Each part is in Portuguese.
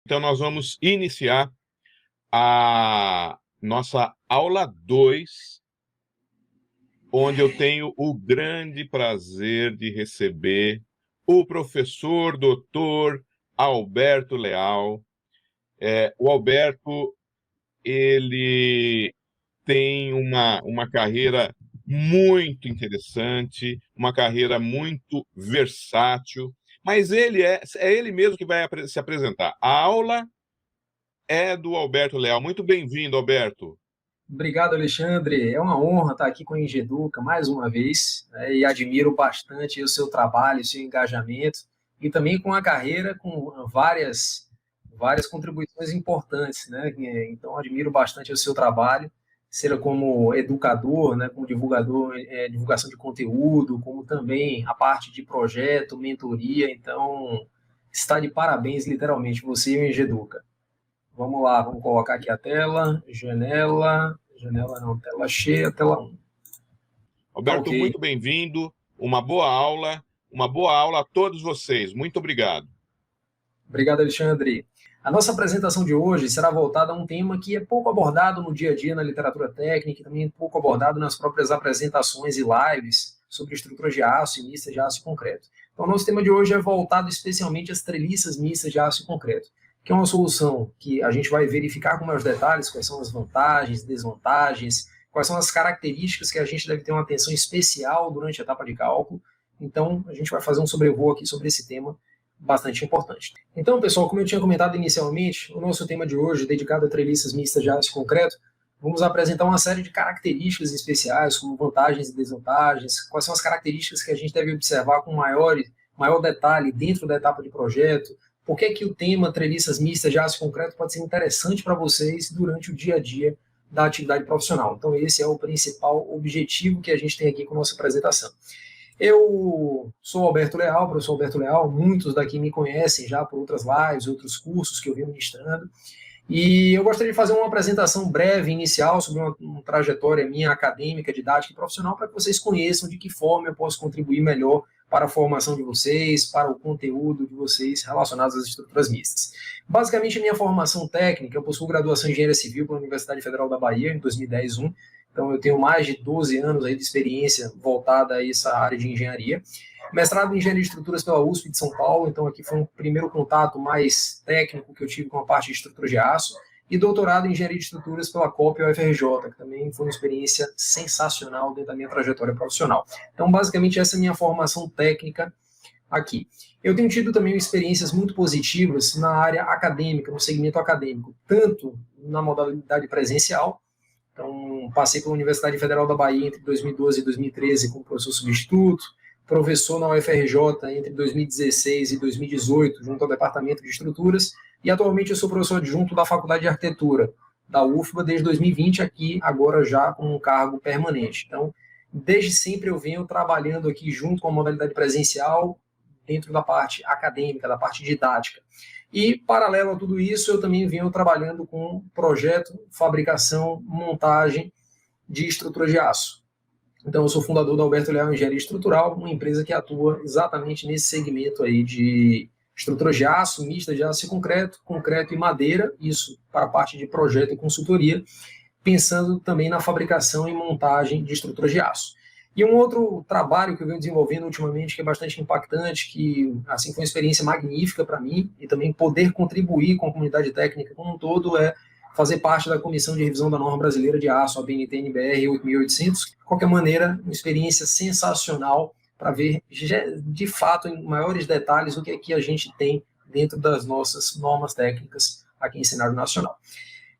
Então, nós vamos iniciar a nossa aula 2, onde eu tenho o grande prazer de receber o professor doutor Alberto Leal. O Alberto, ele tem uma carreira muito interessante, uma carreira muito versátil, mas é ele mesmo que vai se apresentar. A aula é do Alberto Leal. Muito bem-vindo, Alberto. Obrigado, Alexandre. É uma honra estar aqui com a Engeduca mais uma vez, né, e admiro bastante o seu trabalho, o seu engajamento e também com a carreira com várias contribuições importantes, né? Então, admiro bastante o seu trabalho, seja como educador, né, como divulgador, divulgação de conteúdo, como também a parte de projeto, mentoria. Então, está de parabéns, literalmente, você e o Engeduca. Vamos lá, vamos colocar aqui a tela, janela não, tela cheia, tela 1. Alberto, Ok. muito bem-vindo, uma boa aula a todos vocês. Muito obrigado. Obrigado, Alexandre. A nossa apresentação de hoje será voltada a um tema que é pouco abordado no dia a dia na literatura técnica e também pouco abordado nas próprias apresentações e lives sobre estruturas de aço e mistas de aço e concreto. Então, o nosso tema de hoje é voltado especialmente às treliças mistas de aço e concreto, que é uma solução que a gente vai verificar com mais detalhes quais são as vantagens, desvantagens, quais são as características que a gente deve ter uma atenção especial durante a etapa de cálculo. Então, a gente vai fazer um sobrevoo aqui sobre esse tema bastante importante. Então, pessoal, como eu tinha comentado inicialmente, o nosso tema de hoje, dedicado a treliças mistas de aço e concreto, vamos apresentar uma série de características especiais, como vantagens e desvantagens, quais são as características que a gente deve observar com maior detalhe dentro da etapa de projeto, por que o tema treliças mistas de aço e concreto pode ser interessante para vocês durante o dia a dia da atividade profissional. Então, esse é o principal objetivo que a gente tem aqui com a nossa apresentação. Eu sou Alberto Leal, professor Alberto Leal, muitos daqui me conhecem já por outras lives, outros cursos que eu venho ministrando, e eu gostaria de fazer uma apresentação breve, inicial, sobre uma trajetória minha acadêmica, didática e profissional, para que vocês conheçam de que forma eu posso contribuir melhor para a formação de vocês, para o conteúdo de vocês relacionados às estruturas mistas. Basicamente, a minha formação técnica, eu possuo graduação em Engenharia Civil pela Universidade Federal da Bahia, em 2010. Então, eu tenho mais de 12 anos aí de experiência voltada a essa área de engenharia. Mestrado em Engenharia de Estruturas pela USP de São Paulo, então aqui foi um primeiro contato mais técnico que eu tive com a parte de estruturas de aço. E doutorado em Engenharia de Estruturas pela COP UFRJ, que também foi uma experiência sensacional dentro da minha trajetória profissional. Então, basicamente, essa é a minha formação técnica aqui. Eu tenho tido também experiências muito positivas na área acadêmica, no segmento acadêmico, tanto na modalidade presencial. Então, passei pela Universidade Federal da Bahia entre 2012 e 2013 como professor substituto, professor na UFRJ entre 2016 e 2018, junto ao Departamento de Estruturas, e atualmente eu sou professor adjunto da Faculdade de Arquitetura da UFBA desde 2020, aqui agora já com um cargo permanente. Então, desde sempre eu venho trabalhando aqui junto com a modalidade presencial, dentro da parte acadêmica, da parte didática. E, paralelo a tudo isso, eu também venho trabalhando com projeto, fabricação, montagem de estruturas de aço. Então, eu sou fundador da Alberto Leal Engenharia Estrutural, uma empresa que atua exatamente nesse segmento aí de estruturas de aço, mistas de aço e concreto, concreto e madeira, isso para a parte de projeto e consultoria, pensando também na fabricação e montagem de estruturas de aço. E um outro trabalho que eu venho desenvolvendo ultimamente, que é bastante impactante, que assim foi uma experiência magnífica para mim, e também poder contribuir com a comunidade técnica como um todo, é fazer parte da Comissão de Revisão da Norma Brasileira de Aço, a BNT-NBR 8800. De qualquer maneira, uma experiência sensacional para ver, de fato, em maiores detalhes, o que é que a gente tem dentro das nossas normas técnicas aqui em cenário nacional.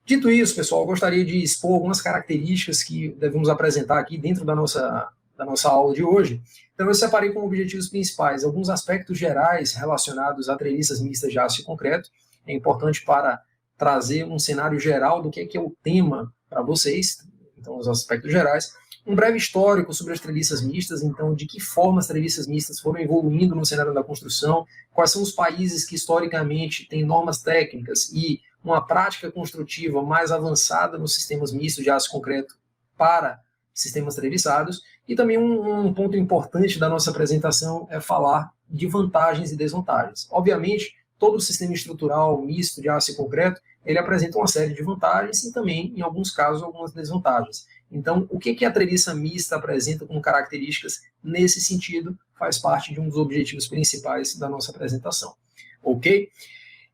Dito isso, pessoal, eu gostaria de expor algumas características que devemos apresentar aqui dentro da nossa aula de hoje. Então, eu separei como objetivos principais alguns aspectos gerais relacionados a treliças mistas de aço e concreto. É importante para trazer um cenário geral do que é o tema para vocês, então os aspectos gerais. Um breve histórico sobre as treliças mistas, então de que forma as treliças mistas foram evoluindo no cenário da construção, quais são os países que historicamente têm normas técnicas e uma prática construtiva mais avançada nos sistemas mistos de aço e concreto para sistemas treliçados. E também um ponto importante da nossa apresentação é falar de vantagens e desvantagens. Obviamente, todo o sistema estrutural misto de aço e concreto, ele apresenta uma série de vantagens e também, em alguns casos, algumas desvantagens. Então, o que a treliça mista apresenta como características nesse sentido faz parte de um dos objetivos principais da nossa apresentação. Ok?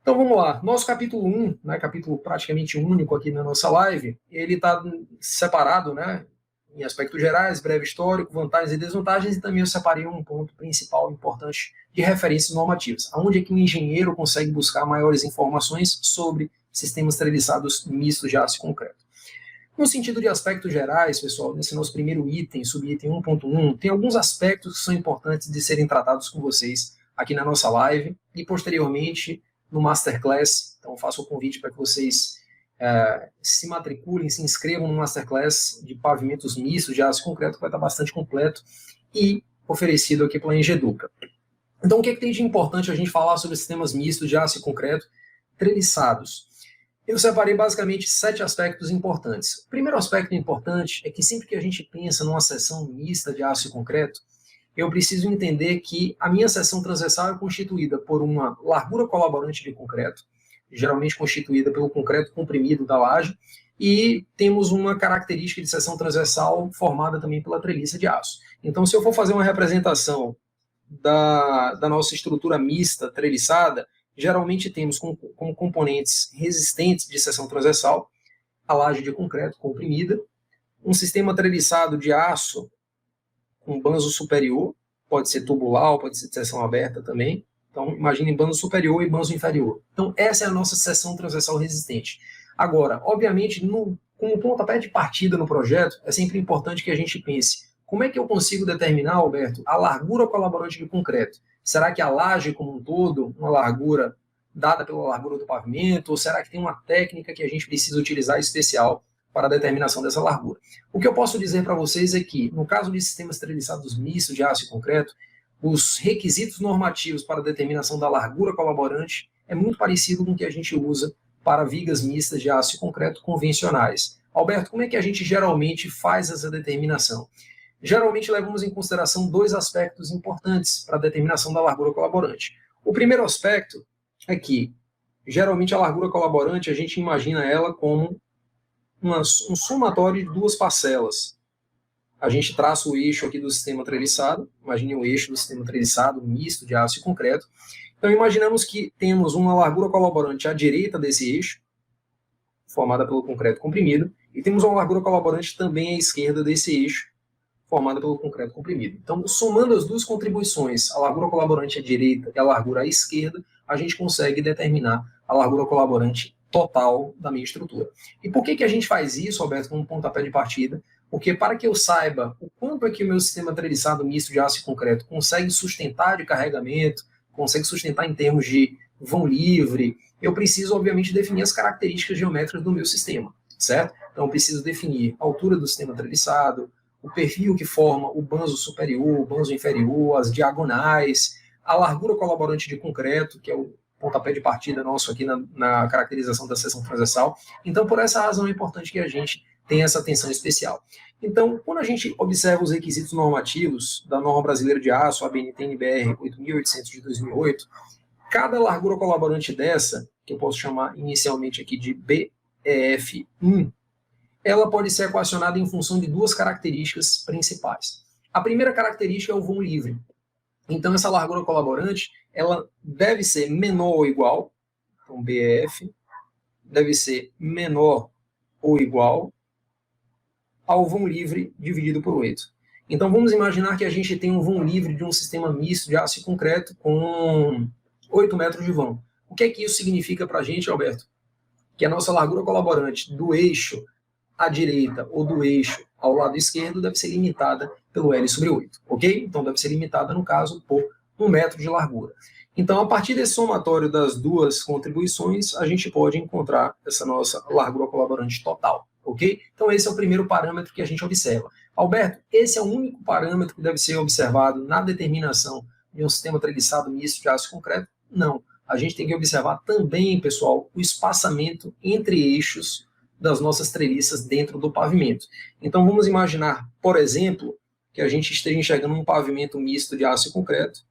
Então, vamos lá. Nosso capítulo 1, né, capítulo praticamente único aqui na nossa live, ele está separado, né, em aspectos gerais, breve histórico, vantagens e desvantagens, e também eu separei um ponto principal importante de referências normativas, onde é que o engenheiro consegue buscar maiores informações sobre sistemas treliçados mistos de aço e concreto. No sentido de aspectos gerais, pessoal, nesse nosso primeiro item, subitem 1.1, tem alguns aspectos que são importantes de serem tratados com vocês aqui na nossa live e posteriormente no Masterclass. Então, faço o convite para que vocês se matriculem, se inscrevam no Masterclass de pavimentos mistos de aço e concreto, que vai estar bastante completo e oferecido aqui pela Engeduca. Então, o que tem de importante a gente falar sobre sistemas mistos de aço e concreto treliçados? Eu separei basicamente 7 aspectos importantes. O primeiro aspecto importante é que sempre que a gente pensa numa seção mista de aço e concreto, eu preciso entender que a minha seção transversal é constituída por uma largura colaborante de concreto, geralmente constituída pelo concreto comprimido da laje, e temos uma característica de seção transversal formada também pela treliça de aço. Então, se eu for fazer uma representação da nossa estrutura mista treliçada, geralmente temos como componentes resistentes de seção transversal a laje de concreto comprimida, um sistema treliçado de aço com banzo superior, pode ser tubular, pode ser de seção aberta também. Então, imagine banzo superior e banzo inferior. Então, essa é a nossa seção transversal resistente. Agora, obviamente, como pontapé de partida no projeto, é sempre importante que a gente pense, como é que eu consigo determinar, Alberto, a largura colaborante de concreto? Será que a laje como um todo, uma largura dada pela largura do pavimento, ou será que tem uma técnica que a gente precisa utilizar especial para a determinação dessa largura? O que eu posso dizer para vocês é que, no caso de sistemas treliçados mistos de aço e concreto, os requisitos normativos para a determinação da largura colaborante é muito parecido com o que a gente usa para vigas mistas de aço e concreto convencionais. Alberto, como é que a gente geralmente faz essa determinação? Geralmente levamos em consideração 2 aspectos importantes para a determinação da largura colaborante. O primeiro aspecto é que, geralmente, a largura colaborante, a gente imagina ela como um somatório de 2 parcelas. A gente traça o eixo aqui do sistema treliçado, imagine o eixo do sistema treliçado misto de aço e concreto. Então, imaginamos que temos uma largura colaborante à direita desse eixo, formada pelo concreto comprimido, e temos uma largura colaborante também à esquerda desse eixo, formada pelo concreto comprimido. Então, somando as 2 contribuições, a largura colaborante à direita e a largura à esquerda, a gente consegue determinar a largura colaborante total da minha estrutura. E por que a gente faz isso, Alberto, como pontapé de partida? Porque para que eu saiba o quanto é que o meu sistema treliçado misto de aço e concreto consegue sustentar de carregamento, consegue sustentar em termos de vão livre, eu preciso, obviamente, definir as características geométricas do meu sistema, certo? Então, eu preciso definir a altura do sistema treliçado, o perfil que forma o banzo superior, o banzo inferior, as diagonais, a largura colaborante de concreto, que é o pontapé de partida nosso aqui na caracterização da seção transversal. Então, por essa razão, é importante que a gente tenha essa atenção especial. Então, quando a gente observa os requisitos normativos da norma brasileira de aço, a BNT-NBR 8.800 de 2008, cada largura colaborante dessa, que eu posso chamar inicialmente aqui de BEF1, ela pode ser equacionada em função de 2 características principais. A primeira característica é o vão livre. Então, essa largura colaborante, ela deve ser menor ou igual, então BF, deve ser menor ou igual ao vão livre dividido por 8. Então, vamos imaginar que a gente tem um vão livre de um sistema misto de aço e concreto com 8 metros de vão. O que é que isso significa para a gente, Alberto? Que a nossa largura colaborante do eixo à direita ou do eixo ao lado esquerdo deve ser limitada pelo L sobre 8, ok? Então, deve ser limitada, no caso, por 1 metro de largura. Então, a partir desse somatório das 2 contribuições, a gente pode encontrar essa nossa largura colaborante total, ok? Então, esse é o primeiro parâmetro que a gente observa. Alberto, esse é o único parâmetro que deve ser observado na determinação de um sistema treliçado misto de aço e concreto? Não. A gente tem que observar também, pessoal, o espaçamento entre eixos das nossas treliças dentro do pavimento. Então, vamos imaginar, por exemplo, que a gente esteja enxergando um pavimento misto de aço e concreto,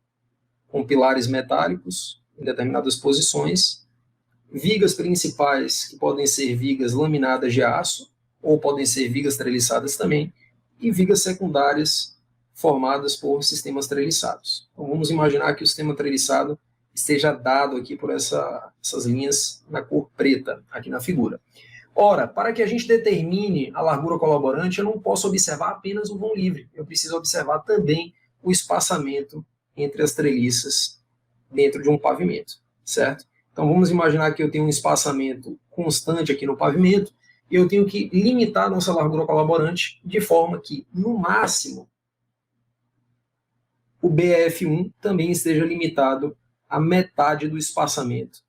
com pilares metálicos, em determinadas posições, vigas principais, que podem ser vigas laminadas de aço, ou podem ser vigas treliçadas também, e vigas secundárias formadas por sistemas treliçados. Então, vamos imaginar que o sistema treliçado esteja dado aqui por essas linhas na cor preta, aqui na figura. Ora, para que a gente determine a largura colaborante, eu não posso observar apenas o vão livre, eu preciso observar também o espaçamento entre as treliças dentro de um pavimento, certo? Então vamos imaginar que eu tenho um espaçamento constante aqui no pavimento, e eu tenho que limitar a nossa largura colaborante de forma que, no máximo, o BF1 também esteja limitado a metade do espaçamento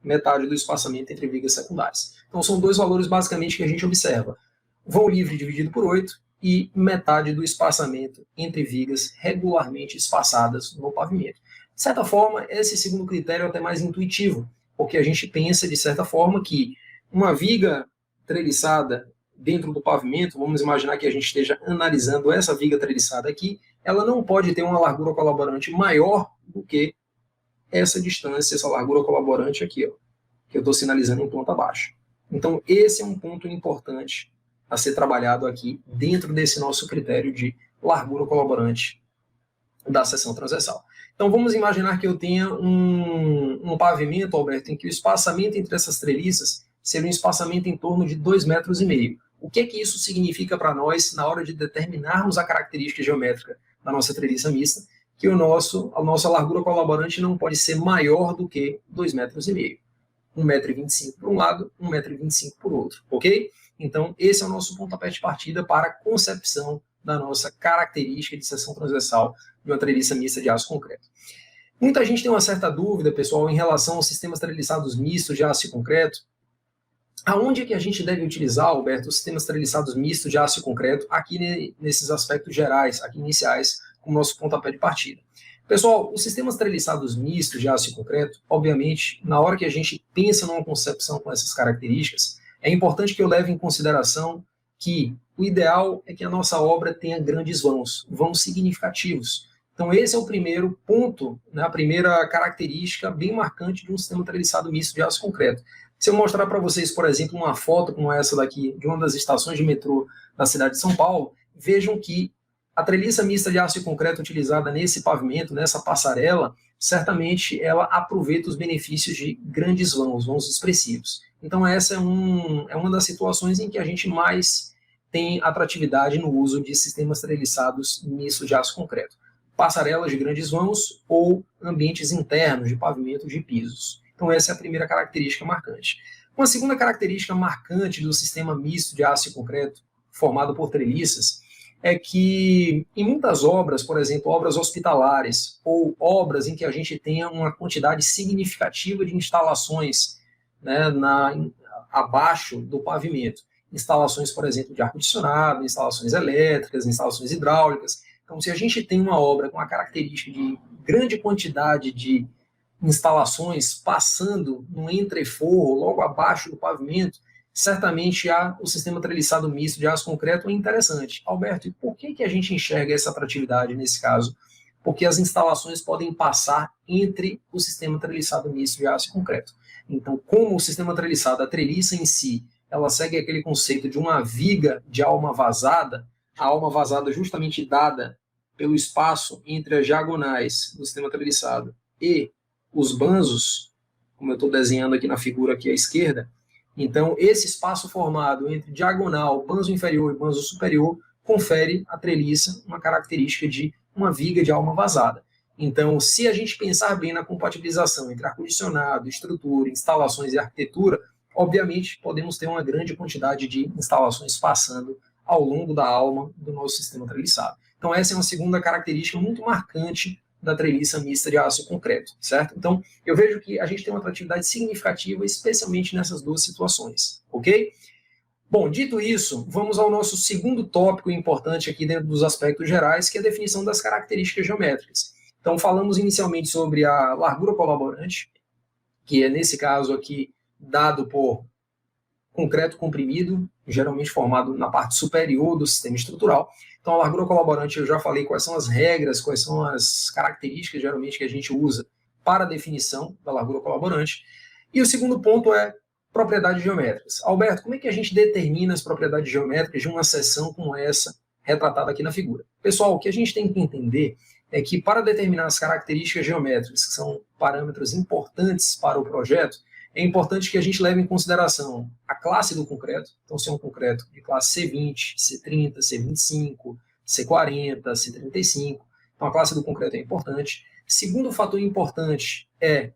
entre vigas secundárias. Então são dois valores basicamente que a gente observa: vão livre dividido por 8 e metade do espaçamento entre vigas regularmente espaçadas no pavimento. De certa forma, esse segundo critério é até mais intuitivo, porque a gente pensa, de certa forma, que uma viga treliçada dentro do pavimento, vamos imaginar que a gente esteja analisando essa viga treliçada aqui, ela não pode ter uma largura colaborante maior do que essa distância, essa largura colaborante aqui, ó, que eu estou sinalizando em planta baixa. Então, esse é um ponto importante a ser trabalhado aqui dentro desse nosso critério de largura colaborante da seção transversal. Então, vamos imaginar que eu tenha um pavimento, Alberto, em que o espaçamento entre essas treliças seria um espaçamento em torno de 2,5 metros. O que é que isso significa para nós na hora de determinarmos a característica geométrica da nossa treliça mista? Que a nossa largura colaborante não pode ser maior do que 2,5 metros. 1,25 m por um lado, 1,25 m por outro, ok? Então, esse é o nosso pontapé de partida para a concepção da nossa característica de seção transversal de uma treliça mista de aço concreto. Muita gente tem uma certa dúvida, pessoal, em relação aos sistemas treliçados mistos de aço e concreto. Aonde é que a gente deve utilizar, Alberto, os sistemas treliçados mistos de aço e concreto aqui nesses aspectos gerais, aqui iniciais, como nosso pontapé de partida? Pessoal, os sistemas treliçados mistos de aço e concreto, obviamente, na hora que a gente pensa numa concepção com essas características, é importante que eu leve em consideração que o ideal é que a nossa obra tenha grandes vãos significativos. Então esse é o primeiro ponto, né, a primeira característica bem marcante de um sistema treliçado misto de aço concreto. Se eu mostrar para vocês, por exemplo, uma foto como essa daqui, de uma das estações de metrô da cidade de São Paulo, vejam que a treliça mista de aço e concreto utilizada nesse pavimento, nessa passarela, certamente ela aproveita os benefícios de grandes vãos expressivos. Então essa é uma das situações em que a gente mais tem atratividade no uso de sistemas treliçados mistos de aço concreto. Passarelas de grandes vãos ou ambientes internos de pavimento de pisos. Então essa é a primeira característica marcante. Uma segunda característica marcante do sistema misto de aço e concreto formado por treliças é que em muitas obras, por exemplo, obras hospitalares ou obras em que a gente tenha uma quantidade significativa de instalações, né, abaixo do pavimento, instalações, por exemplo, de ar-condicionado, instalações elétricas, instalações hidráulicas. Então, se a gente tem uma obra com a característica de grande quantidade de instalações passando no entreforro, logo abaixo do pavimento, certamente o sistema treliçado misto de aço concreto é interessante. Alberto, e por que a gente enxerga essa atratividade nesse caso? Porque as instalações podem passar entre o sistema treliçado misto de aço e concreto. Então, como o sistema treliçado, a treliça em si, ela segue aquele conceito de uma viga de alma vazada, a alma vazada justamente dada pelo espaço entre as diagonais do sistema treliçado e os banzos, como eu estou desenhando aqui na figura aqui à esquerda. Então, esse espaço formado entre diagonal, banzo inferior e banzo superior, confere à treliça uma característica de uma viga de alma vazada. Então, se a gente pensar bem na compatibilização entre ar-condicionado, estrutura, instalações e arquitetura, obviamente podemos ter uma grande quantidade de instalações passando ao longo da alma do nosso sistema treliçado. Então, essa é uma segunda característica muito marcante da treliça mista de aço e concreto, certo? Então, eu vejo que a gente tem uma atratividade significativa, especialmente nessas duas situações, ok? Bom, dito isso, vamos ao nosso segundo tópico importante aqui dentro dos aspectos gerais, que é a definição das características geométricas. Então, falamos inicialmente sobre a largura colaborante, que é, nesse caso aqui, dado por concreto comprimido, geralmente formado na parte superior do sistema estrutural. Então, a largura colaborante, eu já falei quais são as regras, quais são as características, geralmente, que a gente usa para a definição da largura colaborante. E o segundo ponto é propriedades geométricas. Alberto, como é que a gente determina as propriedades geométricas de uma seção como essa retratada aqui na figura? Pessoal, o que a gente tem que entender é que para determinar as características geométricas, que são parâmetros importantes para o projeto, é importante que a gente leve em consideração a classe do concreto, então se é um concreto de classe C20, C30, C25, C40, C35, então a classe do concreto é importante. Segundo fator importante é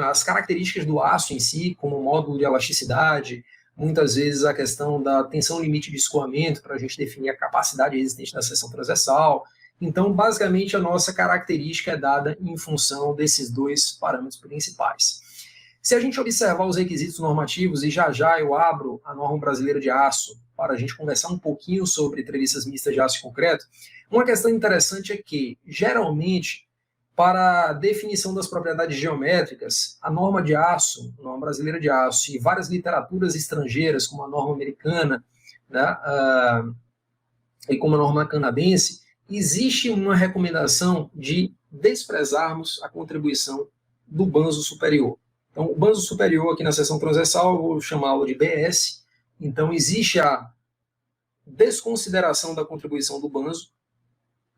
as características do aço em si, como o módulo de elasticidade, muitas vezes a questão da tensão limite de escoamento, para a gente definir a capacidade resistente da seção transversal. Então, basicamente, a nossa característica é dada em função desses dois parâmetros principais. Se a gente observar os requisitos normativos, e já já eu abro a norma brasileira de aço para a gente conversar um pouquinho sobre treliças mistas de aço e concreto, uma questão interessante é que, geralmente, para a definição das propriedades geométricas, a norma de aço, a norma brasileira de aço, e várias literaturas estrangeiras, como a norma americana, né, e como a norma canadense, existe uma recomendação de desprezarmos a contribuição do banzo superior. Então, o banzo superior aqui na seção transversal, eu vou chamá-lo de BS. Então, existe a desconsideração da contribuição do banzo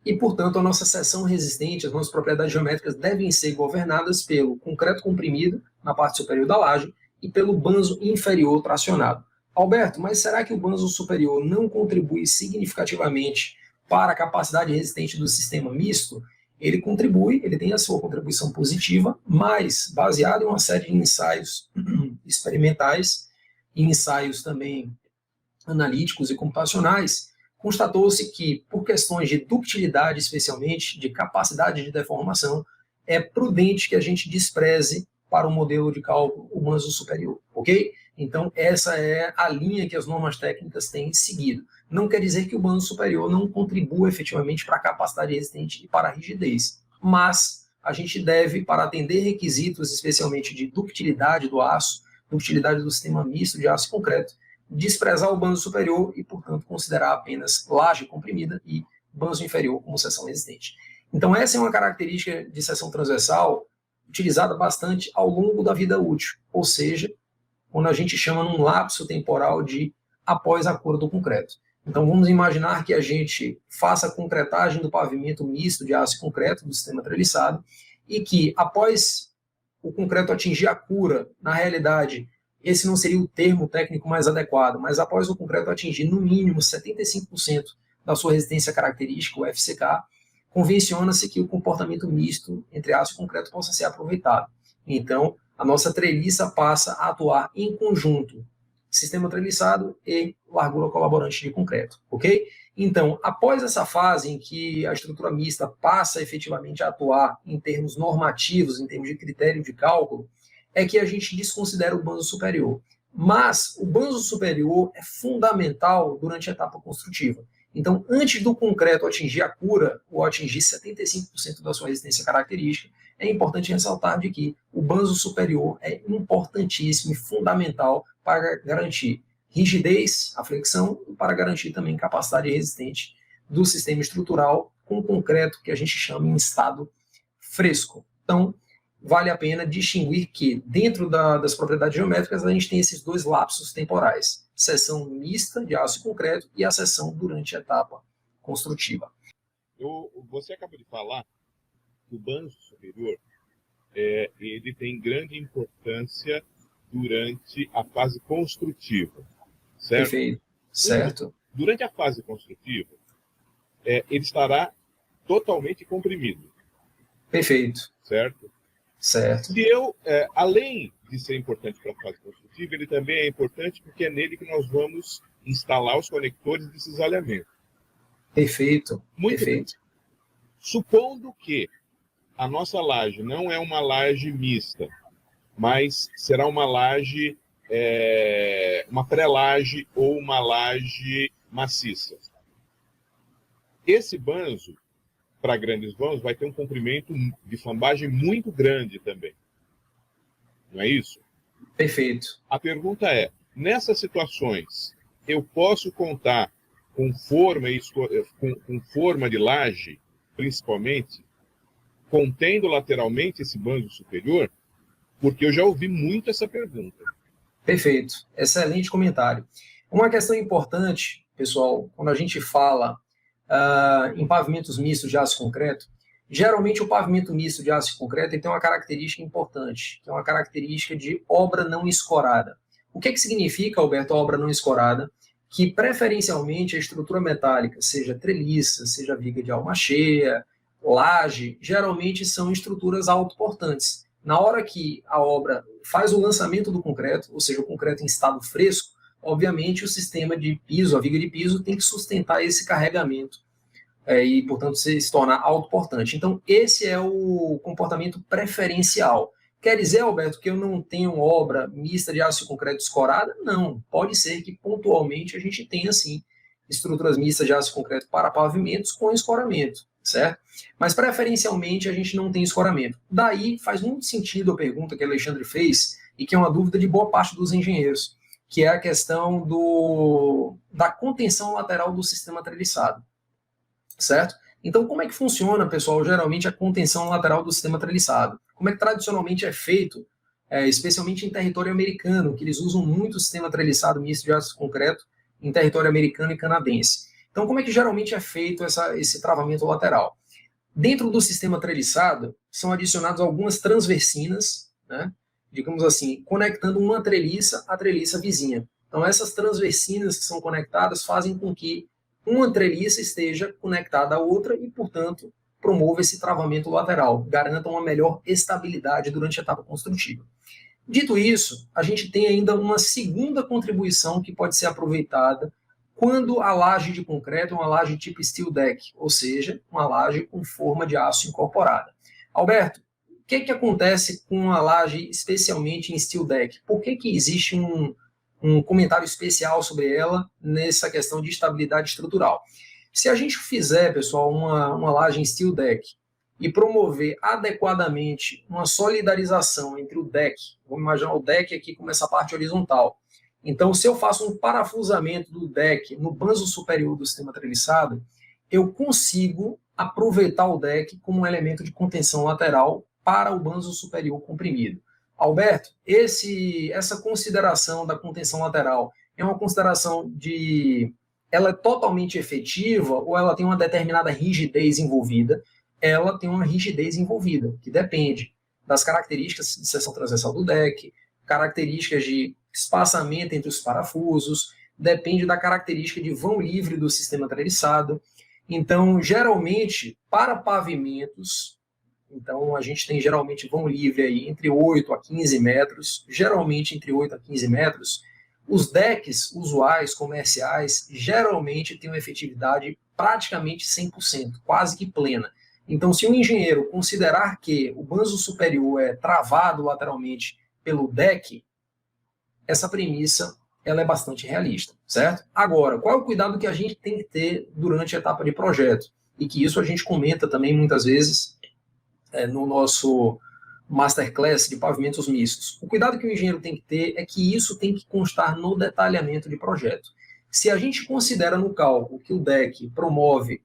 e, portanto, a nossa seção resistente, as nossas propriedades geométricas devem ser governadas pelo concreto comprimido na parte superior da laje e pelo banzo inferior tracionado. Alberto, mas será que o banzo superior não contribui significativamente para a capacidade resistente do sistema misto? Ele contribui, ele tem a sua contribuição positiva, mas baseado em uma série de ensaios experimentais e ensaios também analíticos e computacionais, constatou-se que, por questões de ductilidade, especialmente, de capacidade de deformação, é prudente que a gente despreze para o modelo de cálculo o banzo superior, ok? Então, essa é a linha que as normas técnicas têm seguido. Não quer dizer que o banzo superior não contribua efetivamente para a capacidade resistente e para a rigidez, mas a gente deve, para atender requisitos, especialmente de ductilidade do aço, ductilidade do sistema misto de aço e concreto, desprezar o banzo superior e, portanto, considerar apenas laje comprimida e banzo inferior como seção resistente. Então, essa é uma característica de seção transversal utilizada bastante ao longo da vida útil, ou seja, quando a gente chama num lapso temporal de após a cura do concreto. Então, vamos imaginar que a gente faça a concretagem do pavimento misto de aço e concreto do sistema treliçado e que, após o concreto atingir a cura, na realidade, esse não seria o termo técnico mais adequado, mas após o concreto atingir no mínimo 75% da sua resistência característica, o FCK, convenciona-se que o comportamento misto entre aço e concreto possa ser aproveitado. Então, a nossa treliça passa a atuar em conjunto, sistema treliçado e largura colaborante de concreto, ok? Então, após essa fase em que a estrutura mista passa efetivamente a atuar em termos normativos, em termos de critério de cálculo, é que a gente desconsidera o banzo superior. Mas o banzo superior é fundamental durante a etapa construtiva. Então, antes do concreto atingir a cura, ou atingir 75% da sua resistência característica, é importante ressaltar de que o banzo superior é importantíssimo e fundamental para garantir rigidez, a flexão, e para garantir também capacidade resistente do sistema estrutural com concreto que a gente chama em estado fresco. Então, vale a pena distinguir que, dentro das propriedades geométricas, a gente tem esses dois lapsos temporais. Seção mista de aço e concreto e a seção durante a etapa construtiva. Você acabou de falar que o banzo superior ele tem grande importância durante a fase construtiva, certo? Perfeito, certo. Durante a fase construtiva, ele estará totalmente comprimido. Perfeito. Certo? Certo. Se além de ser importante para a fase construtiva, ele também é importante porque é nele que nós vamos instalar os conectores de cisalhamento. Perfeito. Muito Perfeito. bem. Supondo que a nossa laje não é uma laje mista, mas será uma laje, uma pré-laje ou uma laje maciça. Esse banzo, para grandes vãos, vai ter um comprimento de flambagem muito grande também. Não é isso? Perfeito. A pergunta é, nessas situações, eu posso contar com forma de laje, principalmente? contendo lateralmente esse banjo superior? Porque eu já ouvi muito essa pergunta. Perfeito, excelente comentário. Uma questão importante, pessoal, quando a gente fala em pavimentos mistos de aço e concreto, geralmente o pavimento misto de aço e concreto tem uma característica importante, que é uma característica de obra não escorada. O que significa, Alberto, obra não escorada? Que preferencialmente a estrutura metálica, seja treliça, seja viga de alma cheia, laje, geralmente são estruturas autoportantes. Na hora que a obra faz o lançamento do concreto, ou seja, o concreto em estado fresco, obviamente o sistema de piso, a viga de piso, tem que sustentar esse carregamento e, portanto, se tornar autoportante. Então, esse é o comportamento preferencial. Quer dizer, Alberto, que eu não tenho obra mista de aço e concreto escorada? Não. Pode ser que pontualmente a gente tenha, sim, estruturas mistas de aço e concreto para pavimentos com escoramento, certo? Mas, preferencialmente, a gente não tem escoramento. Daí, faz muito sentido a pergunta que o Alexandre fez, e que é uma dúvida de boa parte dos engenheiros, que é a questão da contenção lateral do sistema treliçado, certo? Então, como é que funciona, pessoal, geralmente a contenção lateral do sistema treliçado? Como é que tradicionalmente é feito, especialmente em território americano, que eles usam muito o sistema treliçado misto de aço e concreto em território americano e canadense. Então, como é que geralmente é feito esse travamento lateral? Dentro do sistema treliçado, são adicionadas algumas transversinas, né, digamos assim, conectando uma treliça à treliça vizinha. Então, essas transversinas que são conectadas fazem com que uma treliça esteja conectada à outra e, portanto, promova esse travamento lateral, garanta uma melhor estabilidade durante a etapa construtiva. Dito isso, a gente tem ainda uma segunda contribuição que pode ser aproveitada quando a laje de concreto é uma laje tipo steel deck, ou seja, uma laje com forma de aço incorporada. Alberto, o que acontece com a laje especialmente em steel deck? Por que existe um comentário especial sobre ela nessa questão de estabilidade estrutural? Se a gente fizer, pessoal, uma laje em steel deck e promover adequadamente uma solidarização entre o deck, vamos imaginar o deck aqui como essa parte horizontal. Então, se eu faço um parafusamento do deck no banzo superior do sistema treliçado, eu consigo aproveitar o deck como um elemento de contenção lateral para o banzo superior comprimido. Alberto, essa consideração da contenção lateral é uma consideração ela é totalmente efetiva ou ela tem uma determinada rigidez envolvida? Ela tem uma rigidez envolvida, que depende das características de seção transversal do deck, características de espaçamento entre os parafusos, depende da característica de vão livre do sistema treliçado. Então, geralmente, para pavimentos, então a gente tem geralmente vão livre aí entre 8 a 15 metros, geralmente entre 8 a 15 metros. Os decks usuais, comerciais, geralmente têm uma efetividade praticamente 100%, quase que plena. Então, se o engenheiro considerar que o banzo superior é travado lateralmente pelo deck, essa premissa ela é bastante realista, certo? Agora, qual é o cuidado que a gente tem que ter durante a etapa de projeto? E que isso a gente comenta também muitas vezes no nosso masterclass de pavimentos mistos. O cuidado que o engenheiro tem que ter é que isso tem que constar no detalhamento de projeto. Se a gente considera no cálculo que o deck promove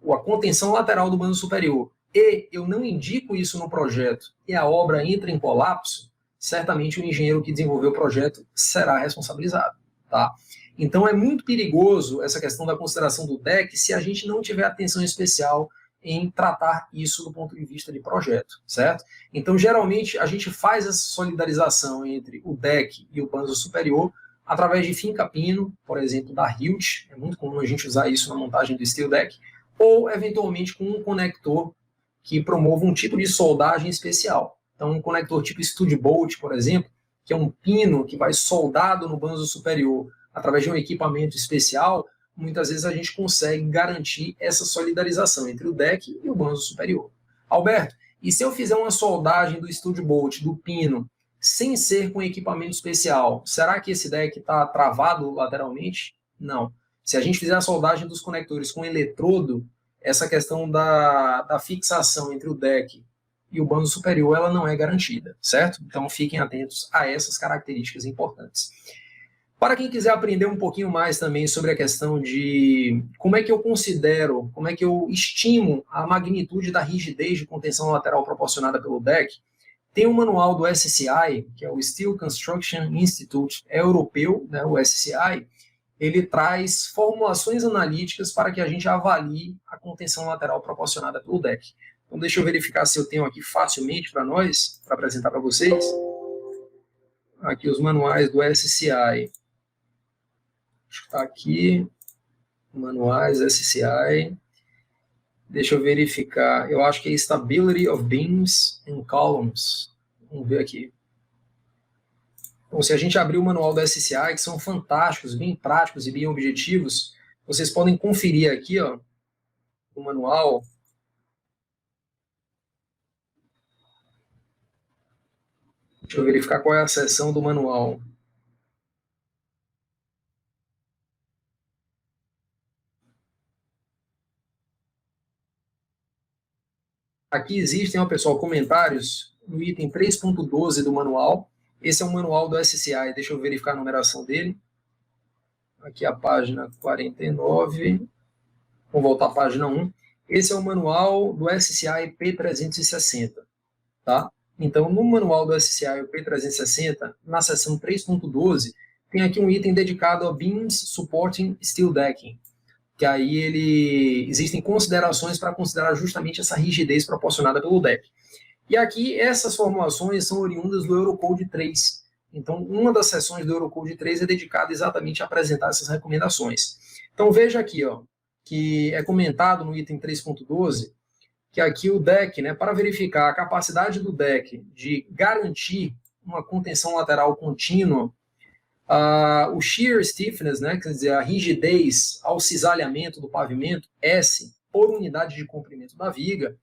a contenção lateral do banzo superior e eu não indico isso no projeto e a obra entra em colapso, certamente o engenheiro que desenvolveu o projeto será responsabilizado, tá? Então é muito perigoso essa questão da consideração do deck se a gente não tiver atenção especial em tratar isso do ponto de vista de projeto, certo? Então, geralmente, a gente faz essa solidarização entre o deck e o banzo superior através de finca-pino, por exemplo, da Hilt, é muito comum a gente usar isso na montagem do steel deck, ou, eventualmente, com um conector que promova um tipo de soldagem especial. Então, um conector tipo stud bolt, por exemplo, que é um pino que vai soldado no banzo superior através de um equipamento especial, muitas vezes a gente consegue garantir essa solidarização entre o deck e o banzo superior. Alberto, e se eu fizer uma soldagem do stud bolt, do pino, sem ser com equipamento especial, será que esse deck está travado lateralmente? Não. Se a gente fizer a soldagem dos conectores com eletrodo, essa questão da fixação entre o deck e o banzo superior, ela não é garantida, certo? Então fiquem atentos a essas características importantes. Para quem quiser aprender um pouquinho mais também sobre a questão de como é que eu considero, como é que eu estimo a magnitude da rigidez de contenção lateral proporcionada pelo deck, tem um manual do SCI, que é o Steel Construction Institute, é europeu, né, o SCI, ele traz formulações analíticas para que a gente avalie a contenção lateral proporcionada pelo deck. Então, deixa eu verificar se eu tenho aqui facilmente para nós, para apresentar para vocês. Aqui os manuais do SCI. Acho que está aqui, manuais SCI. Deixa eu verificar. Eu acho que é Stability of Beams and Columns. Vamos ver aqui. Então, se a gente abrir o manual do SCI, que são fantásticos, bem práticos e bem objetivos, vocês podem conferir aqui, ó, o manual. Deixa eu verificar qual é a seção do manual. Aqui existem, ó, pessoal, comentários no item 3.12 do manual. Esse é o manual do SCI. Deixa eu verificar a numeração dele. Aqui a página 49. Vamos voltar à página 1. Esse é o manual do SCI P360. Tá? Então, no manual do SCI P360, na seção 3.12, tem aqui um item dedicado a Beams Supporting Steel Decking, que aí existem considerações para considerar justamente essa rigidez proporcionada pelo deck. E aqui, essas formulações são oriundas do Eurocode 3. Então, uma das seções do Eurocode 3 é dedicada exatamente a apresentar essas recomendações. Então, veja aqui, ó, que é comentado no item 3.12, que aqui o deck, né, para verificar a capacidade do deck de garantir uma contenção lateral contínua, o shear stiffness, né, quer dizer, a rigidez ao cisalhamento do pavimento, S, por unidade de comprimento da viga,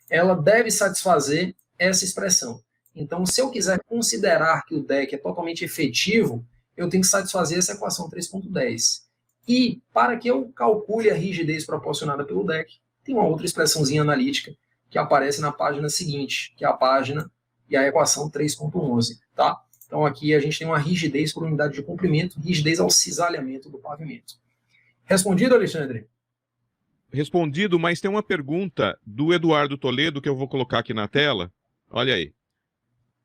ela deve satisfazer essa expressão. Então, se eu quiser considerar que o deck é totalmente efetivo, eu tenho que satisfazer essa equação 3.10. E, para que eu calcule a rigidez proporcionada pelo deck, tem uma outra expressãozinha analítica que aparece na página seguinte, que é a página e a equação 3.11, tá? Então, aqui a gente tem uma rigidez por unidade de comprimento, rigidez ao cisalhamento do pavimento. Respondido, Alexandre? Respondido, mas tem uma pergunta do Eduardo Toledo que eu vou colocar aqui na tela. Olha aí.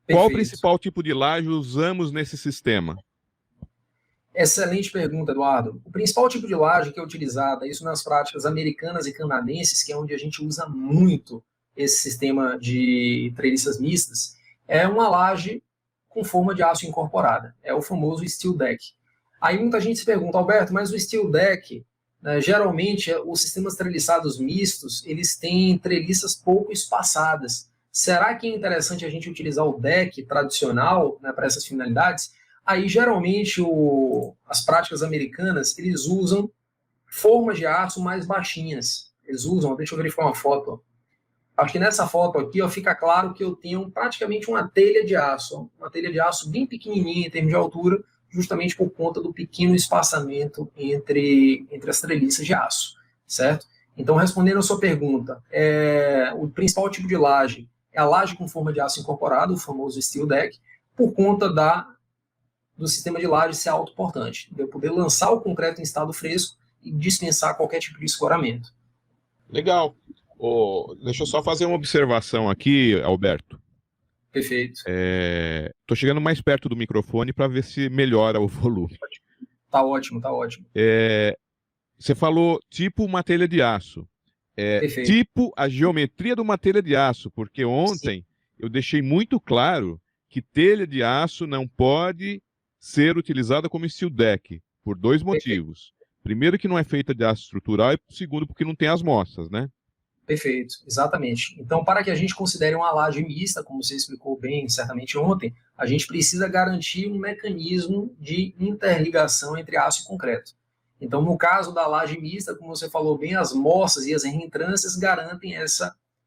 Perfeito. Qual o principal tipo de laje usamos nesse sistema? Excelente pergunta, Eduardo. O principal tipo de laje que é utilizada, isso nas práticas americanas e canadenses, que é onde a gente usa muito esse sistema de treliças mistas, é uma laje com forma de aço incorporada. É o famoso steel deck. Aí muita gente se pergunta, Alberto, mas o steel deck, né, geralmente os sistemas treliçados mistos, eles têm treliças pouco espaçadas. Será que é interessante a gente utilizar o deck tradicional, né, para essas finalidades? Aí, geralmente, as práticas americanas, eles usam formas de aço mais baixinhas. Eles usam, deixa eu verificar uma foto. Acho que nessa foto aqui, ó, fica claro que eu tenho praticamente uma telha de aço. Ó, uma telha de aço bem pequenininha em termos de altura, justamente por conta do pequeno espaçamento entre as treliças de aço, certo? Então, respondendo a sua pergunta, o principal tipo de laje é a laje com forma de aço incorporado, o famoso steel deck, por conta do sistema de laje ser autoportante, de eu poder lançar o concreto em estado fresco e dispensar qualquer tipo de escoramento. Legal. Deixa eu só fazer uma observação aqui, Alberto. Perfeito. Estou chegando mais perto do microfone para ver se melhora o volume. Tá ótimo, tá ótimo. Você falou tipo uma telha de aço. Tipo a geometria de uma telha de aço, porque ontem eu deixei muito claro que telha de aço não pode ser utilizada como steel deck, por dois motivos. Primeiro, que não é feita de aço estrutural, e segundo, porque não tem as moças, né? Perfeito, exatamente. Então, para que a gente considere uma laje mista, como você explicou bem, certamente ontem, a gente precisa garantir um mecanismo de interligação entre aço e concreto. Então, no caso da laje mista, como você falou bem, as moças e as reentrâncias garantem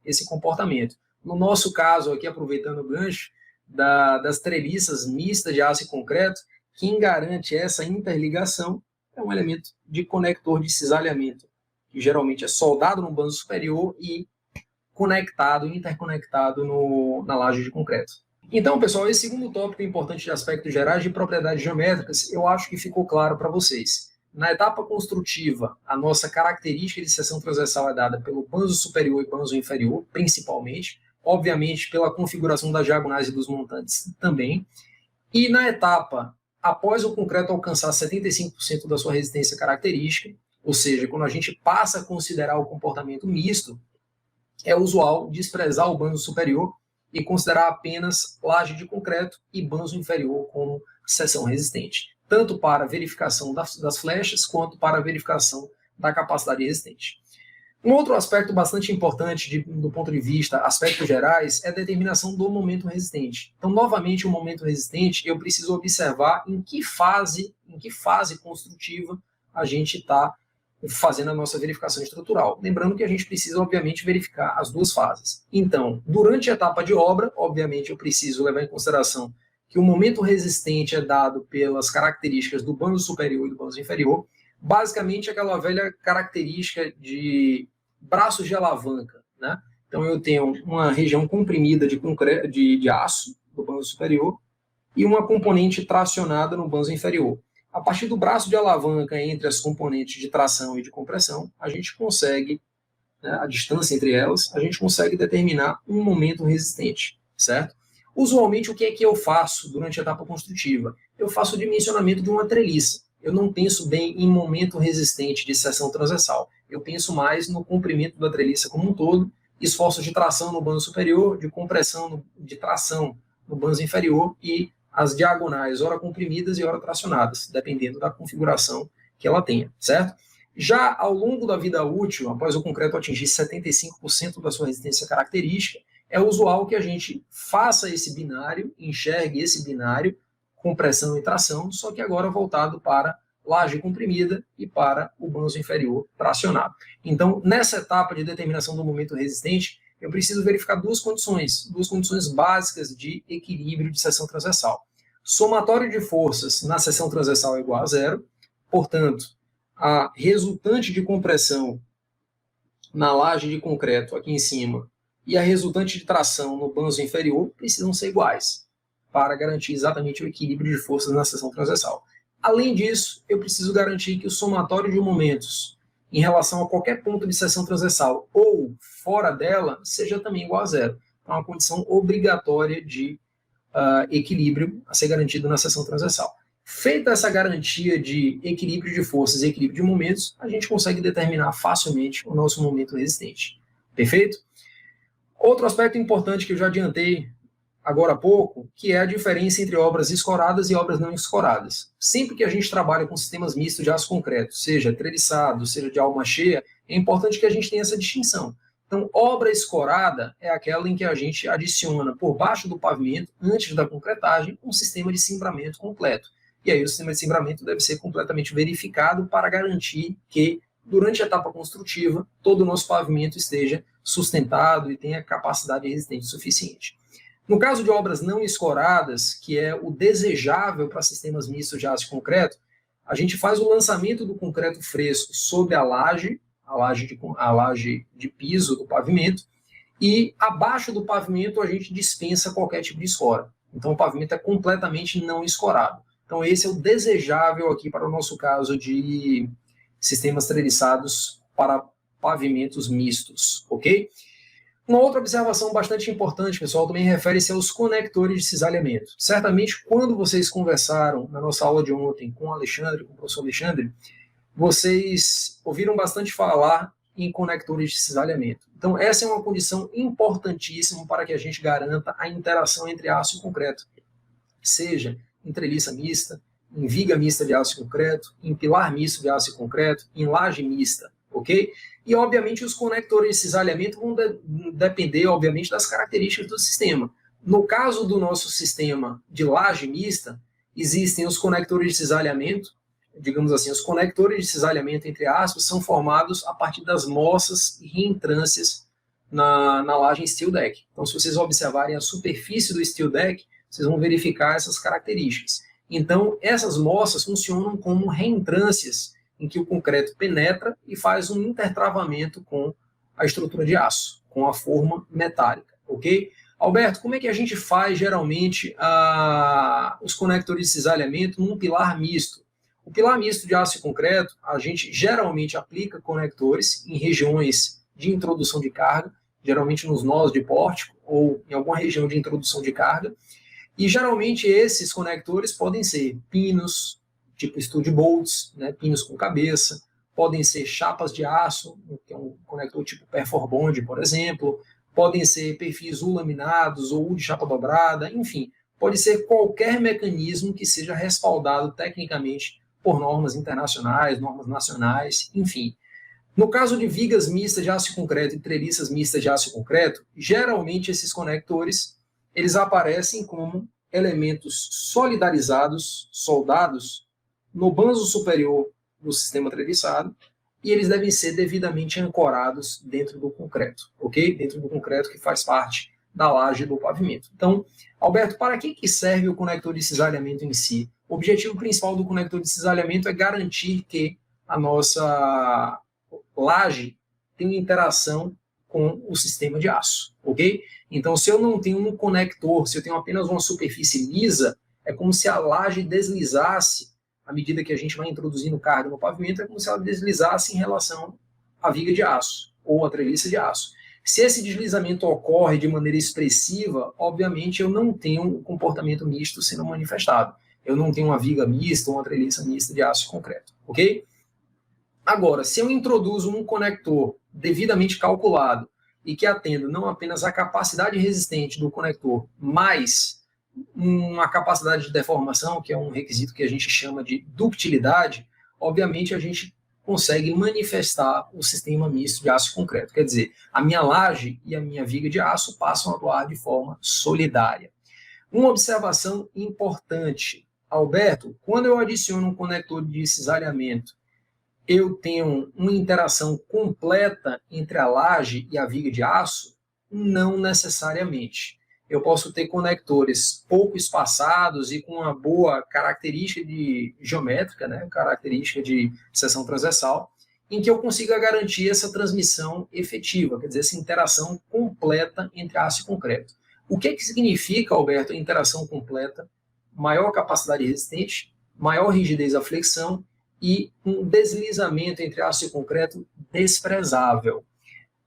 esse comportamento. No nosso caso aqui, aproveitando o gancho, das treliças mistas de aço e concreto, quem garante essa interligação é um elemento de conector de cisalhamento, que geralmente é soldado no bando superior e interconectado na laje de concreto. Então, pessoal, esse segundo tópico importante de aspectos gerais de propriedades geométricas, eu acho que ficou claro para vocês. Na etapa construtiva, a nossa característica de seção transversal é dada pelo banzo superior e banzo inferior, principalmente, obviamente pela configuração das diagonais e dos montantes também. E na etapa, após o concreto alcançar 75% da sua resistência característica, ou seja, quando a gente passa a considerar o comportamento misto, é usual desprezar o banzo superior e considerar apenas laje de concreto e banzo inferior como seção resistente, tanto para verificação das flechas quanto para verificação da capacidade resistente. Um outro aspecto bastante importante do ponto de vista aspectos gerais é a determinação do momento resistente. Então, novamente, o momento resistente, eu preciso observar em que fase construtiva a gente está fazendo a nossa verificação estrutural. Lembrando que a gente precisa, obviamente, verificar as duas fases. Então, durante a etapa de obra, obviamente, eu preciso levar em consideração que o momento resistente é dado pelas características do banzo superior e do banzo inferior, basicamente aquela velha característica de braços de alavanca, né? Então, eu tenho uma região comprimida de aço do banzo superior e uma componente tracionada no banzo inferior. A partir do braço de alavanca entre as componentes de tração e de compressão, a gente consegue, né, a distância entre elas, a gente consegue determinar um momento resistente, certo? Usualmente, o que é que eu faço durante a etapa construtiva? Eu faço o dimensionamento de uma treliça. Eu não penso bem em momento resistente de seção transversal. Eu penso mais no comprimento da treliça como um todo, esforços de tração no banzo superior, de compressão, de tração no banzo inferior e as diagonais, ora comprimidas e ora tracionadas, dependendo da configuração que ela tenha, certo? Já ao longo da vida útil, após o concreto atingir 75% da sua resistência característica, é usual que a gente faça esse binário, enxergue esse binário, compressão e tração, só que agora voltado para laje comprimida e para o banzo inferior tracionado. Então, nessa etapa de determinação do momento resistente, eu preciso verificar duas condições básicas de equilíbrio de seção transversal. Somatório de forças na seção transversal é igual a zero, portanto, a resultante de compressão na laje de concreto aqui em cima e a resultante de tração no banzo inferior precisam ser iguais para garantir exatamente o equilíbrio de forças na seção transversal. Além disso, eu preciso garantir que o somatório de momentos em relação a qualquer ponto de seção transversal ou fora dela seja também igual a zero. É uma condição obrigatória de equilíbrio a ser garantido na seção transversal. Feita essa garantia de equilíbrio de forças e equilíbrio de momentos, a gente consegue determinar facilmente o nosso momento resistente. Perfeito? Outro aspecto importante que eu já adiantei agora há pouco, que é a diferença entre obras escoradas e obras não escoradas. Sempre que a gente trabalha com sistemas mistos de aço concreto, seja treliçado, seja de alma cheia, é importante que a gente tenha essa distinção. Então, obra escorada é aquela em que a gente adiciona por baixo do pavimento, antes da concretagem, um sistema de cimbramento completo. E aí o sistema de cimbramento deve ser completamente verificado para garantir que, durante a etapa construtiva, todo o nosso pavimento esteja sustentado e tenha capacidade resistente suficiente. No caso de obras não escoradas, que é o desejável para sistemas mistos de aço e concreto, a gente faz o lançamento do concreto fresco sobre a laje de piso do pavimento, e abaixo do pavimento a gente dispensa qualquer tipo de escora. Então o pavimento é completamente não escorado. Então esse é o desejável aqui para o nosso caso de sistemas treliçados para pavimentos mistos, ok? Uma outra observação bastante importante, pessoal, também refere-se aos conectores de cisalhamento. Certamente, quando vocês conversaram na nossa aula de ontem com o professor Alexandre, vocês ouviram bastante falar em conectores de cisalhamento. Então, essa é uma condição importantíssima para que a gente garanta a interação entre aço e concreto, seja em treliça mista, em viga mista de aço e concreto, em pilar misto de aço e concreto, em laje mista, ok? E, obviamente, os conectores de cisalhamento vão depender, obviamente, das características do sistema. No caso do nosso sistema de laje mista, existem os conectores de cisalhamento, digamos assim, os conectores de cisalhamento, entre aspas, são formados a partir das moças e reentrâncias na laje steel deck. Então, se vocês observarem a superfície do steel deck, vocês vão verificar essas características. Então, essas moças funcionam como reentrâncias em que o concreto penetra e faz um intertravamento com a estrutura de aço, com a forma metálica, ok? Alberto, como é que a gente faz, geralmente, os conectores de cisalhamento num pilar misto? O pilar misto de aço e concreto, a gente geralmente aplica conectores em regiões de introdução de carga, geralmente nos nós de pórtico ou em alguma região de introdução de carga, e geralmente esses conectores podem ser pinos, tipo stud bolts, né, pinos com cabeça, podem ser chapas de aço, que é um conector tipo Perfor Bond, por exemplo, podem ser perfis U laminados ou U de chapa dobrada, enfim, pode ser qualquer mecanismo que seja respaldado tecnicamente por normas internacionais, normas nacionais, enfim. No caso de vigas mistas de aço e concreto e treliças mistas de aço e concreto, geralmente esses conectores, eles aparecem como elementos solidarizados, soldados, no banzo superior do sistema treliçado, e eles devem ser devidamente ancorados dentro do concreto, ok? Dentro do concreto que faz parte da laje do pavimento. Então, Alberto, para que serve o conector de cisalhamento em si? O objetivo principal do conector de cisalhamento é garantir que a nossa laje tenha interação com o sistema de aço, ok? Então, se eu não tenho um conector, se eu tenho apenas uma superfície lisa, é como se a laje deslizasse, à medida que a gente vai introduzindo carga no pavimento, é como se ela deslizasse em relação à viga de aço ou à treliça de aço. Se esse deslizamento ocorre de maneira expressiva, obviamente eu não tenho um comportamento misto sendo manifestado. Eu não tenho uma viga mista ou uma treliça mista de aço e concreto, ok? Agora, se eu introduzo um conector devidamente calculado e que atenda não apenas a capacidade resistente do conector, mas uma capacidade de deformação, que é um requisito que a gente chama de ductilidade, obviamente a gente consegue manifestar o sistema misto de aço e concreto. Quer dizer, a minha laje e a minha viga de aço passam a atuar de forma solidária. Uma observação importante, Alberto, quando eu adiciono um conector de cisalhamento, eu tenho uma interação completa entre a laje e a viga de aço? Não necessariamente. Eu posso ter conectores pouco espaçados e com uma boa característica geométrica, né, característica de seção transversal, em que eu consiga garantir essa transmissão efetiva, quer dizer, essa interação completa entre aço e concreto. O que significa, Alberto, a interação completa? Maior capacidade resistente, maior rigidez à flexão e um deslizamento entre aço e concreto desprezável.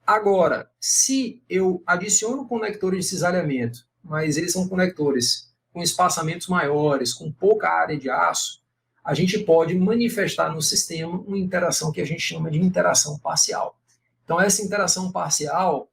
Agora, se eu adiciono conectores de cisalhamento, mas eles são conectores com espaçamentos maiores, com pouca área de aço, a gente pode manifestar no sistema uma interação que a gente chama de interação parcial. Então, essa interação parcial,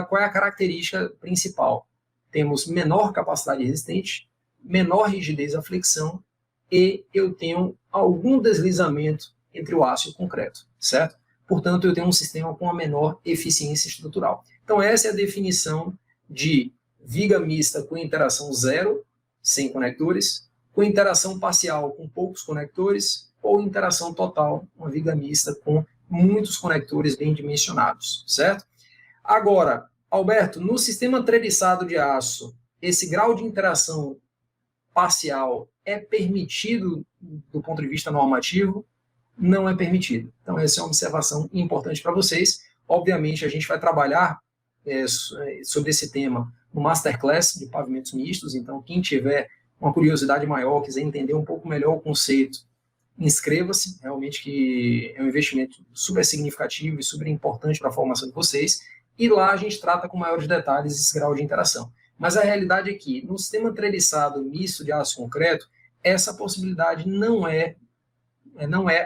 qual é a característica principal? Temos menor capacidade resistente, menor rigidez à flexão e eu tenho algum deslizamento entre o aço e o concreto, certo? Portanto, eu tenho um sistema com a menor eficiência estrutural. Então, essa é a definição de viga mista com interação zero, sem conectores, com interação parcial com poucos conectores, ou interação total, uma viga mista com muitos conectores bem dimensionados, certo? Agora, Alberto, no sistema treliçado de aço, esse grau de interação parcial é permitido do ponto de vista normativo? Não é permitido. Então, essa é uma observação importante para vocês. Obviamente, a gente vai trabalhar sobre esse tema no Masterclass de pavimentos mistos, então quem tiver uma curiosidade maior, quiser entender um pouco melhor o conceito, inscreva-se, realmente que é um investimento super significativo e super importante para a formação de vocês, e lá a gente trata com maiores detalhes esse grau de interação. Mas a realidade é que, no sistema treliçado misto de aço concreto, essa possibilidade não é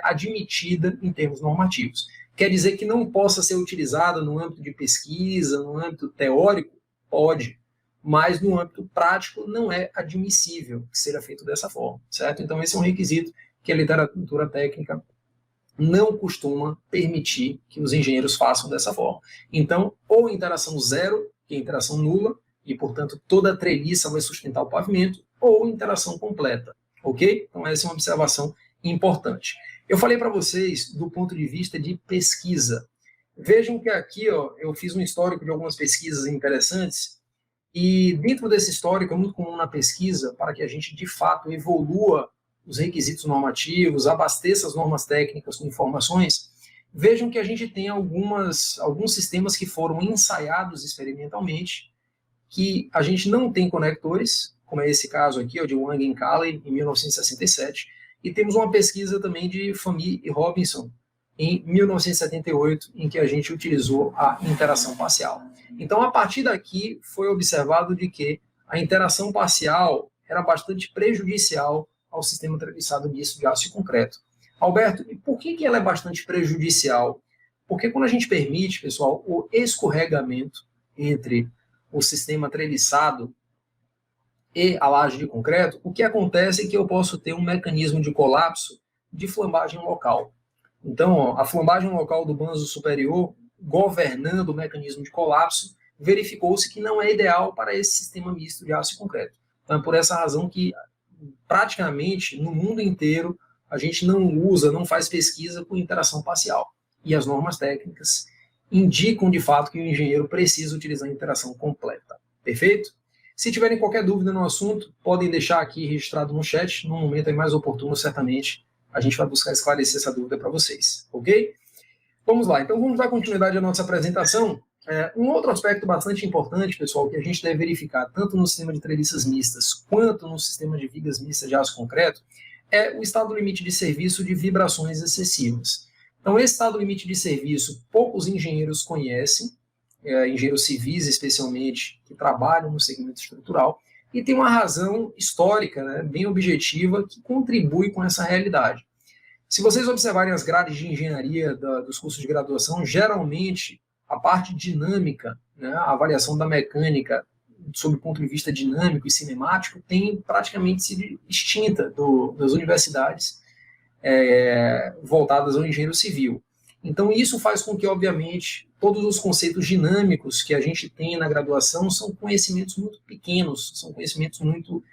admitida em termos normativos. Quer dizer que não possa ser utilizada no âmbito de pesquisa, no âmbito teórico? Pode, mas no âmbito prático não é admissível que seja feito dessa forma, certo? Então esse é um requisito que a literatura técnica não costuma permitir que os engenheiros façam dessa forma. Então, ou interação zero, que é interação nula, e, portanto, toda a treliça vai sustentar o pavimento, ou interação completa, ok? Então essa é uma observação importante. Eu falei para vocês do ponto de vista de pesquisa. Vejam que aqui eu fiz um histórico de algumas pesquisas interessantes e dentro desse histórico é muito comum na pesquisa para que a gente de fato evolua os requisitos normativos, abasteça as normas técnicas com informações. Vejam que a gente tem alguns sistemas que foram ensaiados experimentalmente que a gente não tem conectores, como é esse caso aqui, de Wang e Calley, em 1967, e temos uma pesquisa também de Fahmy e Robinson, em 1978, em que a gente utilizou a interação parcial. Então, a partir daqui, foi observado de que a interação parcial era bastante prejudicial ao sistema treliçado misto de aço e concreto. Alberto, e por que ela é bastante prejudicial? Porque quando a gente permite, pessoal, o escorregamento entre o sistema treliçado e a laje de concreto, o que acontece é que eu posso ter um mecanismo de colapso de flambagem local. Então, a flambagem local do banzo superior, governando o mecanismo de colapso, verificou-se que não é ideal para esse sistema misto de aço e concreto. Então, é por essa razão que, praticamente, no mundo inteiro, a gente não faz pesquisa com interação parcial. E as normas técnicas indicam, de fato, que o engenheiro precisa utilizar a interação completa. Perfeito? Se tiverem qualquer dúvida no assunto, podem deixar aqui registrado no chat. No momento mais oportuno, certamente, a gente vai buscar esclarecer essa dúvida para vocês. Ok? Vamos lá. Então, vamos dar continuidade à nossa apresentação. Um outro aspecto bastante importante, pessoal, que a gente deve verificar, tanto no sistema de treliças mistas, quanto no sistema de vigas mistas de aço concreto, é o estado limite de serviço de vibrações excessivas. Então, esse estado limite de serviço, poucos engenheiros conhecem, engenheiros civis especialmente, que trabalham no segmento estrutural, e tem uma razão histórica, né, bem objetiva, que contribui com essa realidade. Se vocês observarem as grades de engenharia dos cursos de graduação, geralmente a parte dinâmica, né, a avaliação da mecânica sob o ponto de vista dinâmico e cinemático tem praticamente sido extinta das universidades voltadas ao engenheiro civil. Então, isso faz com que, obviamente, todos os conceitos dinâmicos que a gente tem na graduação são conhecimentos muito pequenos, são conhecimentos muito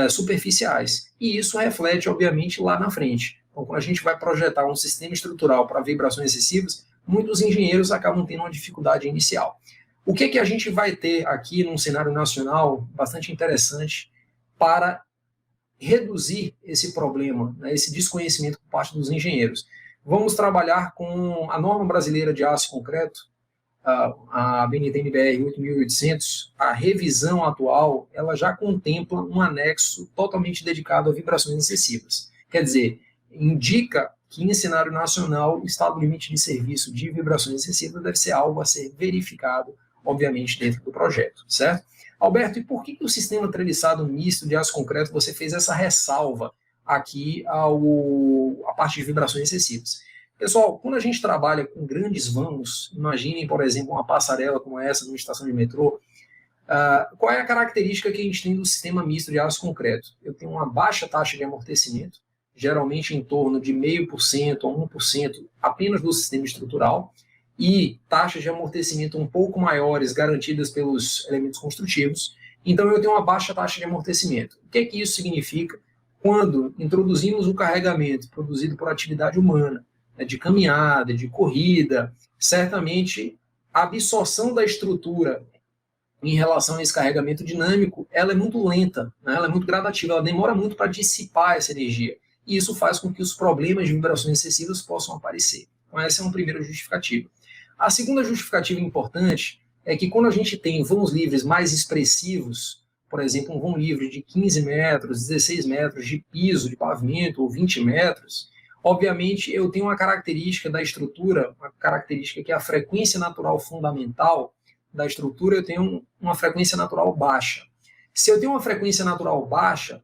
superficiais. E isso reflete, obviamente, lá na frente. Então, quando a gente vai projetar um sistema estrutural para vibrações excessivas, muitos engenheiros acabam tendo uma dificuldade inicial. O que a gente vai ter aqui num cenário nacional bastante interessante para reduzir esse problema, né, esse desconhecimento por parte dos engenheiros? Vamos trabalhar com a norma brasileira de aço e concreto, a BNT-NBR 8800, a revisão atual, ela já contempla um anexo totalmente dedicado a vibrações excessivas. Quer dizer, indica que em cenário nacional o estado limite de serviço de vibrações excessivas deve ser algo a ser verificado, obviamente, dentro do projeto, certo? Alberto, e por que o sistema treliçado misto de aço concreto você fez essa ressalva aqui a parte de vibrações excessivas? Pessoal, quando a gente trabalha com grandes vãos, imaginem, por exemplo, uma passarela como essa numa estação de metrô, qual é a característica que a gente tem do sistema misto de aço concreto? Eu tenho uma baixa taxa de amortecimento, geralmente em torno de 0,5% a 1% apenas do sistema estrutural, e taxas de amortecimento um pouco maiores garantidas pelos elementos construtivos. Então eu tenho uma baixa taxa de amortecimento. O que é que isso significa? Quando introduzimos o carregamento produzido por atividade humana, de caminhada, de corrida, certamente a absorção da estrutura em relação a esse carregamento dinâmico, ela é muito lenta, né? Ela é muito gradativa, ela demora muito para dissipar essa energia. E isso faz com que os problemas de vibrações excessivas possam aparecer. Então essa é uma primeira justificativa. A segunda justificativa importante é que quando a gente tem vãos livres mais expressivos, por exemplo, um vão livre de 15 metros, 16 metros de piso, de pavimento, ou 20 metros, obviamente eu tenho uma característica da estrutura, uma característica que é a frequência natural fundamental da estrutura, eu tenho uma frequência natural baixa. Se eu tenho uma frequência natural baixa,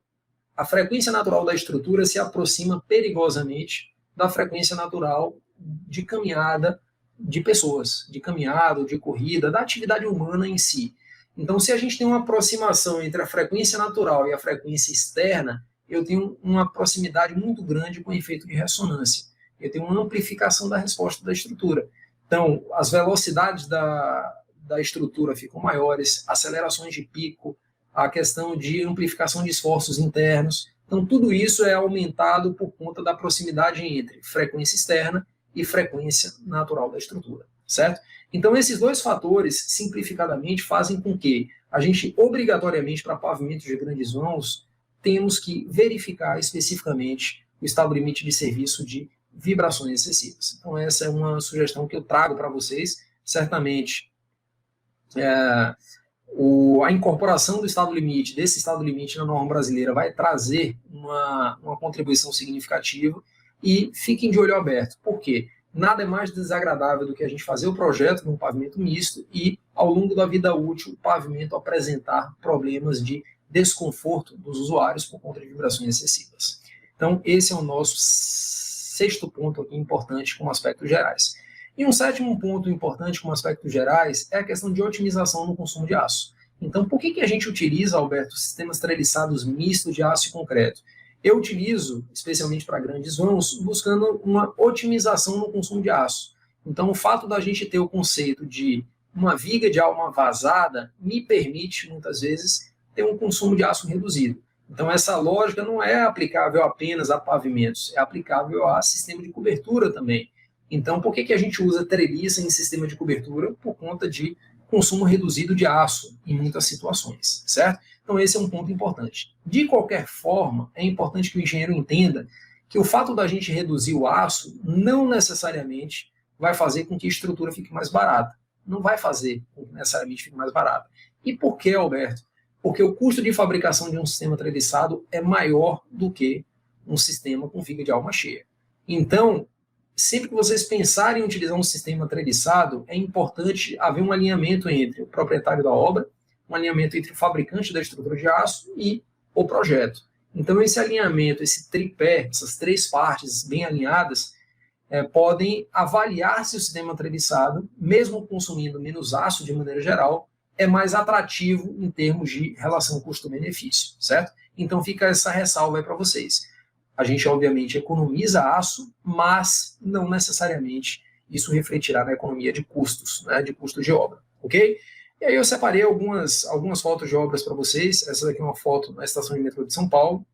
a frequência natural da estrutura se aproxima perigosamente da frequência natural de caminhada de pessoas, de caminhada ou de corrida, da atividade humana em si. Então, se a gente tem uma aproximação entre a frequência natural e a frequência externa, eu tenho uma proximidade muito grande com o efeito de ressonância. Eu tenho uma amplificação da resposta da estrutura. Então, as velocidades da estrutura ficam maiores, acelerações de pico, a questão de amplificação de esforços internos. Então, tudo isso é aumentado por conta da proximidade entre frequência externa e frequência natural da estrutura, certo? Então, esses dois fatores, simplificadamente, fazem com que a gente, obrigatoriamente, para pavimentos de grandes vãos, temos que verificar especificamente o estado limite de serviço de vibrações excessivas. Então, essa é uma sugestão que eu trago para vocês. Certamente, A incorporação do estado limite, desse estado limite na norma brasileira, vai trazer uma contribuição significativa. E fiquem de olho aberto. Por quê? Nada é mais desagradável do que a gente fazer o projeto num pavimento misto e, ao longo da vida útil, o pavimento apresentar problemas de desconforto dos usuários por conta de vibrações excessivas. Então, esse é o nosso 6º ponto aqui importante com aspectos gerais. E um 7º ponto importante com aspectos gerais é a questão de otimização no consumo de aço. Então, por que a gente utiliza, Alberto, sistemas treliçados mistos de aço e concreto? Eu utilizo, especialmente para grandes vãos, buscando uma otimização no consumo de aço. Então, o fato da gente ter o conceito de uma viga de alma vazada me permite, muitas vezes, ter um consumo de aço reduzido. Então, essa lógica não é aplicável apenas a pavimentos, é aplicável a sistema de cobertura também. Então, por que a gente usa treliça em sistema de cobertura? Por conta de consumo reduzido de aço em muitas situações, certo? Então, esse é um ponto importante. De qualquer forma, é importante que o engenheiro entenda que o fato da gente reduzir o aço não necessariamente vai fazer com que a estrutura fique mais barata. Não vai fazer com que necessariamente fique mais barata. E por que, Alberto? Porque o custo de fabricação de um sistema treliçado é maior do que um sistema com viga de alma cheia. Então, sempre que vocês pensarem em utilizar um sistema treliçado, é importante haver um alinhamento entre o proprietário da obra, um alinhamento entre o fabricante da estrutura de aço e o projeto. Então, esse alinhamento, esse tripé, essas 3 partes bem alinhadas, podem avaliar se o sistema treliçado, mesmo consumindo menos aço de maneira geral, é mais atrativo em termos de relação custo-benefício, certo? Então, fica essa ressalva aí para vocês. A gente, obviamente, economiza aço, mas não necessariamente isso refletirá na economia de custos, né, de custo de obra, ok? E aí eu separei algumas fotos de obras para vocês. Essa daqui é uma foto da estação de metrô de São Paulo.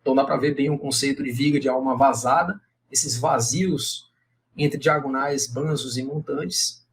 Então dá para ver bem o conceito de viga de alma vazada, esses vazios entre diagonais, banzos e montantes.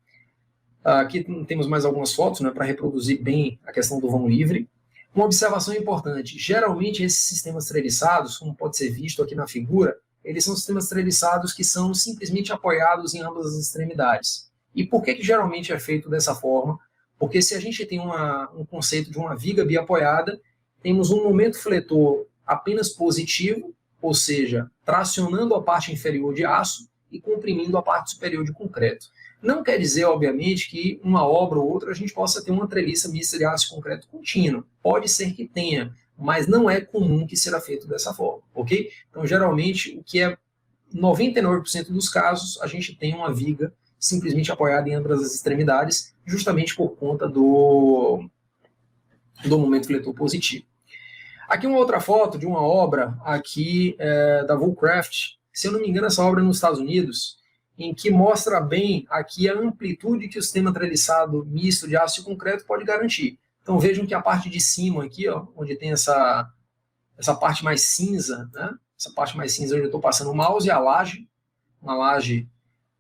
Aqui temos mais algumas fotos, né, para reproduzir bem a questão do vão livre. Uma observação importante, geralmente esses sistemas treliçados, como pode ser visto aqui na figura, eles são sistemas treliçados que são simplesmente apoiados em ambas as extremidades. E por que geralmente é feito dessa forma? Porque se a gente tem um conceito de uma viga biapoiada, temos um momento fletor apenas positivo, ou seja, tracionando a parte inferior de aço e comprimindo a parte superior de concreto. Não quer dizer, obviamente, que uma obra ou outra a gente possa ter uma treliça mista de aço e concreto contínuo. Pode ser que tenha, mas não é comum que será feito dessa forma, ok? Então, geralmente, o que é 99% dos casos, a gente tem uma viga simplesmente apoiada em ambas as extremidades, justamente por conta do momento fletor positivo. Aqui uma outra foto de uma obra aqui da Vulcraft, se eu não me engano essa obra é nos Estados Unidos, em que mostra bem aqui a amplitude que o sistema treliçado misto de aço e concreto pode garantir. Então vejam que a parte de cima aqui, ó, onde tem essa parte mais cinza, né? Essa parte mais cinza onde eu estou passando o mouse e a laje, uma laje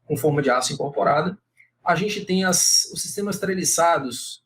com forma de aço incorporada. A gente tem os sistemas treliçados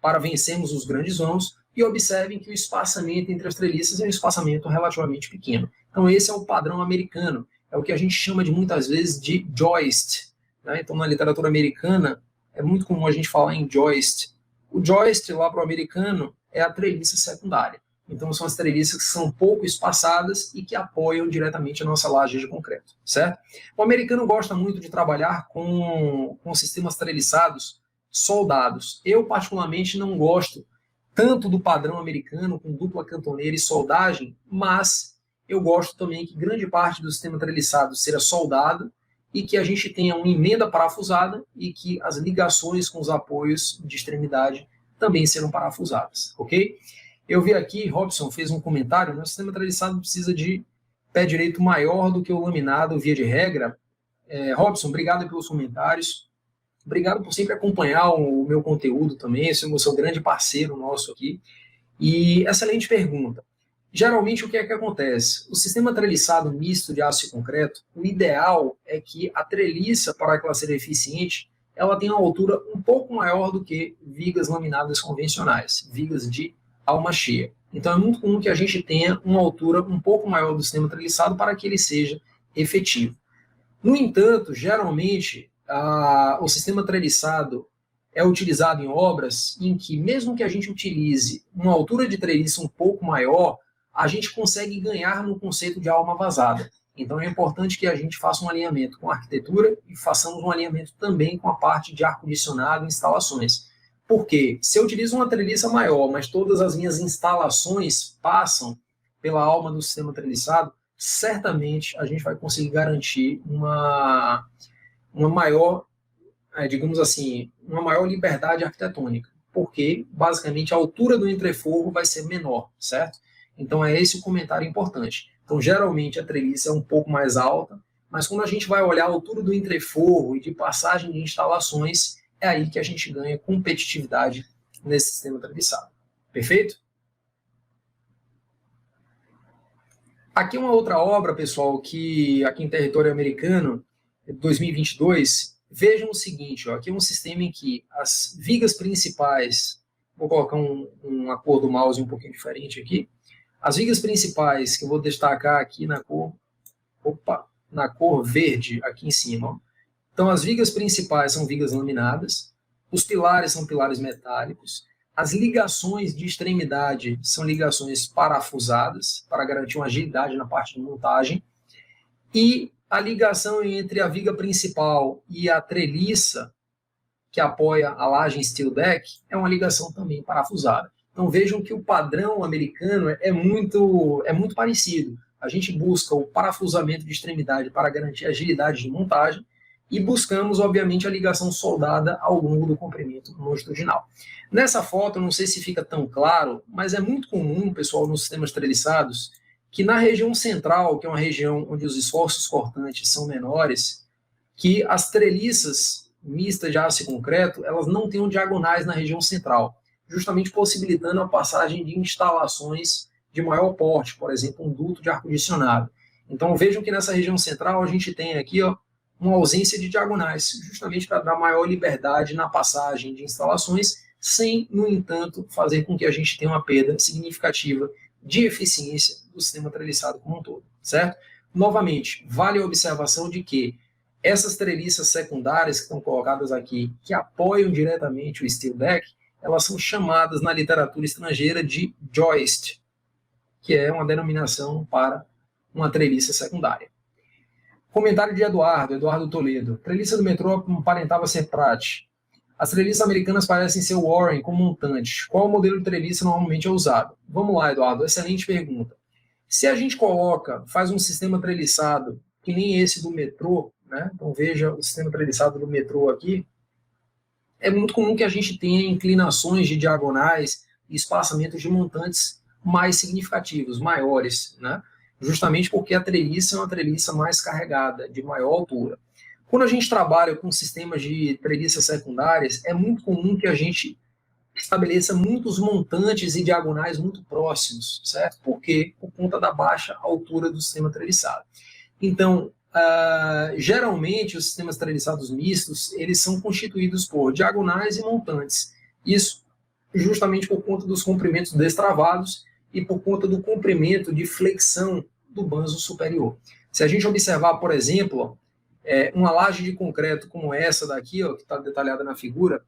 para vencermos os grandes vãos e observem que o espaçamento entre as treliças é um espaçamento relativamente pequeno. Então esse é o padrão americano, é o que a gente chama de muitas vezes de joist, né? Então na literatura americana é muito comum a gente falar em joist. O joist lá para o americano é a treliça secundária. Então são as treliças que são pouco espaçadas e que apoiam diretamente a nossa laje de concreto, certo? O americano gosta muito de trabalhar com sistemas treliçados soldados. Eu particularmente não gosto tanto do padrão americano com dupla cantoneira e soldagem, mas eu gosto também que grande parte do sistema treliçado seja soldado e que a gente tenha uma emenda parafusada e que as ligações com os apoios de extremidade também serão parafusadas, ok? Eu vi aqui, Robson fez um comentário, né? O sistema treliçado precisa de pé direito maior do que o laminado via de regra. Robson, obrigado pelos comentários. Obrigado por sempre acompanhar o meu conteúdo também, esse é o seu grande parceiro nosso aqui. E excelente pergunta. Geralmente, o que é que acontece? O sistema treliçado misto de aço e concreto, o ideal é que a treliça, para que ela seja eficiente, ela tenha uma altura um pouco maior do que vigas laminadas convencionais, vigas de alma cheia. Então, é muito comum que a gente tenha uma altura um pouco maior do sistema treliçado para que ele seja efetivo. No entanto, geralmente, o sistema treliçado é utilizado em obras em que, mesmo que a gente utilize uma altura de treliça um pouco maior, a gente consegue ganhar no conceito de alma vazada. Então é importante que a gente faça um alinhamento com a arquitetura e façamos um alinhamento também com a parte de ar-condicionado e instalações. Porque se eu utilizo uma treliça maior, mas todas as minhas instalações passam pela alma do sistema treliçado, certamente a gente vai conseguir garantir uma maior, digamos assim, uma maior liberdade arquitetônica, porque basicamente a altura do entreforro vai ser menor, certo? Então é esse o comentário importante. Então geralmente a treliça é um pouco mais alta, mas quando a gente vai olhar a altura do entreforro e de passagem de instalações, é aí que a gente ganha competitividade nesse sistema treliçado. Perfeito? Aqui uma outra obra, pessoal, que aqui em território americano, 2022, vejam o seguinte, ó, aqui é um sistema em que as vigas principais, vou colocar uma cor do mouse um pouquinho diferente aqui, as vigas principais que eu vou destacar aqui na cor verde aqui em cima, ó. Então as vigas principais são vigas laminadas, os pilares são pilares metálicos, as ligações de extremidade são ligações parafusadas, para garantir uma agilidade na parte de montagem, e a ligação entre a viga principal e a treliça, que apoia a laje steel deck, é uma ligação também parafusada. Então vejam que o padrão americano é muito parecido. A gente busca o parafusamento de extremidade para garantir agilidade de montagem, e buscamos, obviamente, a ligação soldada ao longo do comprimento longitudinal. Nessa foto, não sei se fica tão claro, mas é muito comum, pessoal, nos sistemas treliçados, que na região central, que é uma região onde os esforços cortantes são menores, que as treliças mistas de aço e concreto, elas não tenham diagonais na região central, justamente possibilitando a passagem de instalações de maior porte, por exemplo, um duto de ar-condicionado. Então vejam que nessa região central a gente tem aqui, ó, uma ausência de diagonais, justamente para dar maior liberdade na passagem de instalações, sem, no entanto, fazer com que a gente tenha uma perda significativa de eficiência do sistema treliçado como um todo, certo? Novamente, vale a observação de que essas treliças secundárias que estão colocadas aqui, que apoiam diretamente o steel deck, elas são chamadas na literatura estrangeira de joist, que é uma denominação para uma treliça secundária. Comentário de Eduardo Toledo. Treliça do metrô aparentava ser Pratt. As treliças americanas parecem ser Warren com montantes. Qual modelo de treliça normalmente é usado? Vamos lá, Eduardo, excelente pergunta. Se a gente faz um sistema treliçado que nem esse do metrô, né? Então veja o sistema treliçado do metrô aqui, é muito comum que a gente tenha inclinações de diagonais e espaçamentos de montantes mais significativos, maiores, né? Justamente porque a treliça é uma treliça mais carregada, de maior altura. Quando a gente trabalha com sistemas de treliças secundárias, é muito comum que a gente estabeleça muitos montantes e diagonais muito próximos, certo? Por quê? Por conta da baixa altura do sistema treliçado. Então, geralmente, os sistemas treliçados mistos, eles são constituídos por diagonais e montantes. Isso justamente por conta dos comprimentos destravados e por conta do comprimento de flexão do banzo superior. Se a gente observar, por exemplo, uma laje de concreto como essa daqui, ó, que está detalhada na figura,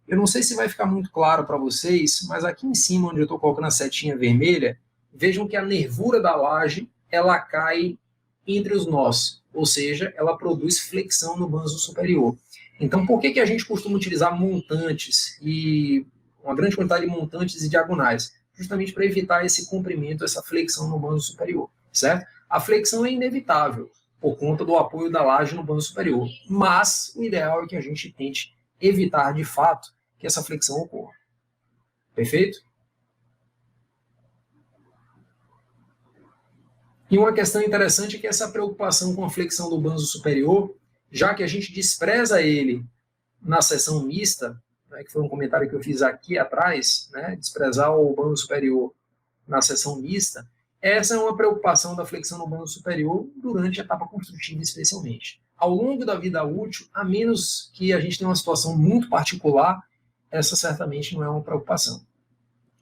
eu não sei se vai ficar muito claro para vocês, mas aqui em cima, onde eu estou colocando a setinha vermelha, vejam que a nervura da laje, ela cai entre os nós, ou seja, ela produz flexão no banzo superior. Então, por que a gente costuma utilizar montantes e uma grande quantidade de montantes e diagonais? Justamente para evitar esse comprimento, essa flexão no banzo superior, certo? A flexão é inevitável por conta do apoio da laje no banzo superior, mas o ideal é que a gente tente evitar de fato que essa flexão ocorra. Perfeito? E uma questão interessante é que essa preocupação com a flexão do banzo superior, já que a gente despreza ele na seção mista, né, que foi um comentário que eu fiz aqui atrás, né, desprezar o banzo superior na seção mista, essa é uma preocupação da flexão no banzo superior durante a etapa construtiva especialmente. Ao longo da vida útil, a menos que a gente tenha uma situação muito particular, essa certamente não é uma preocupação.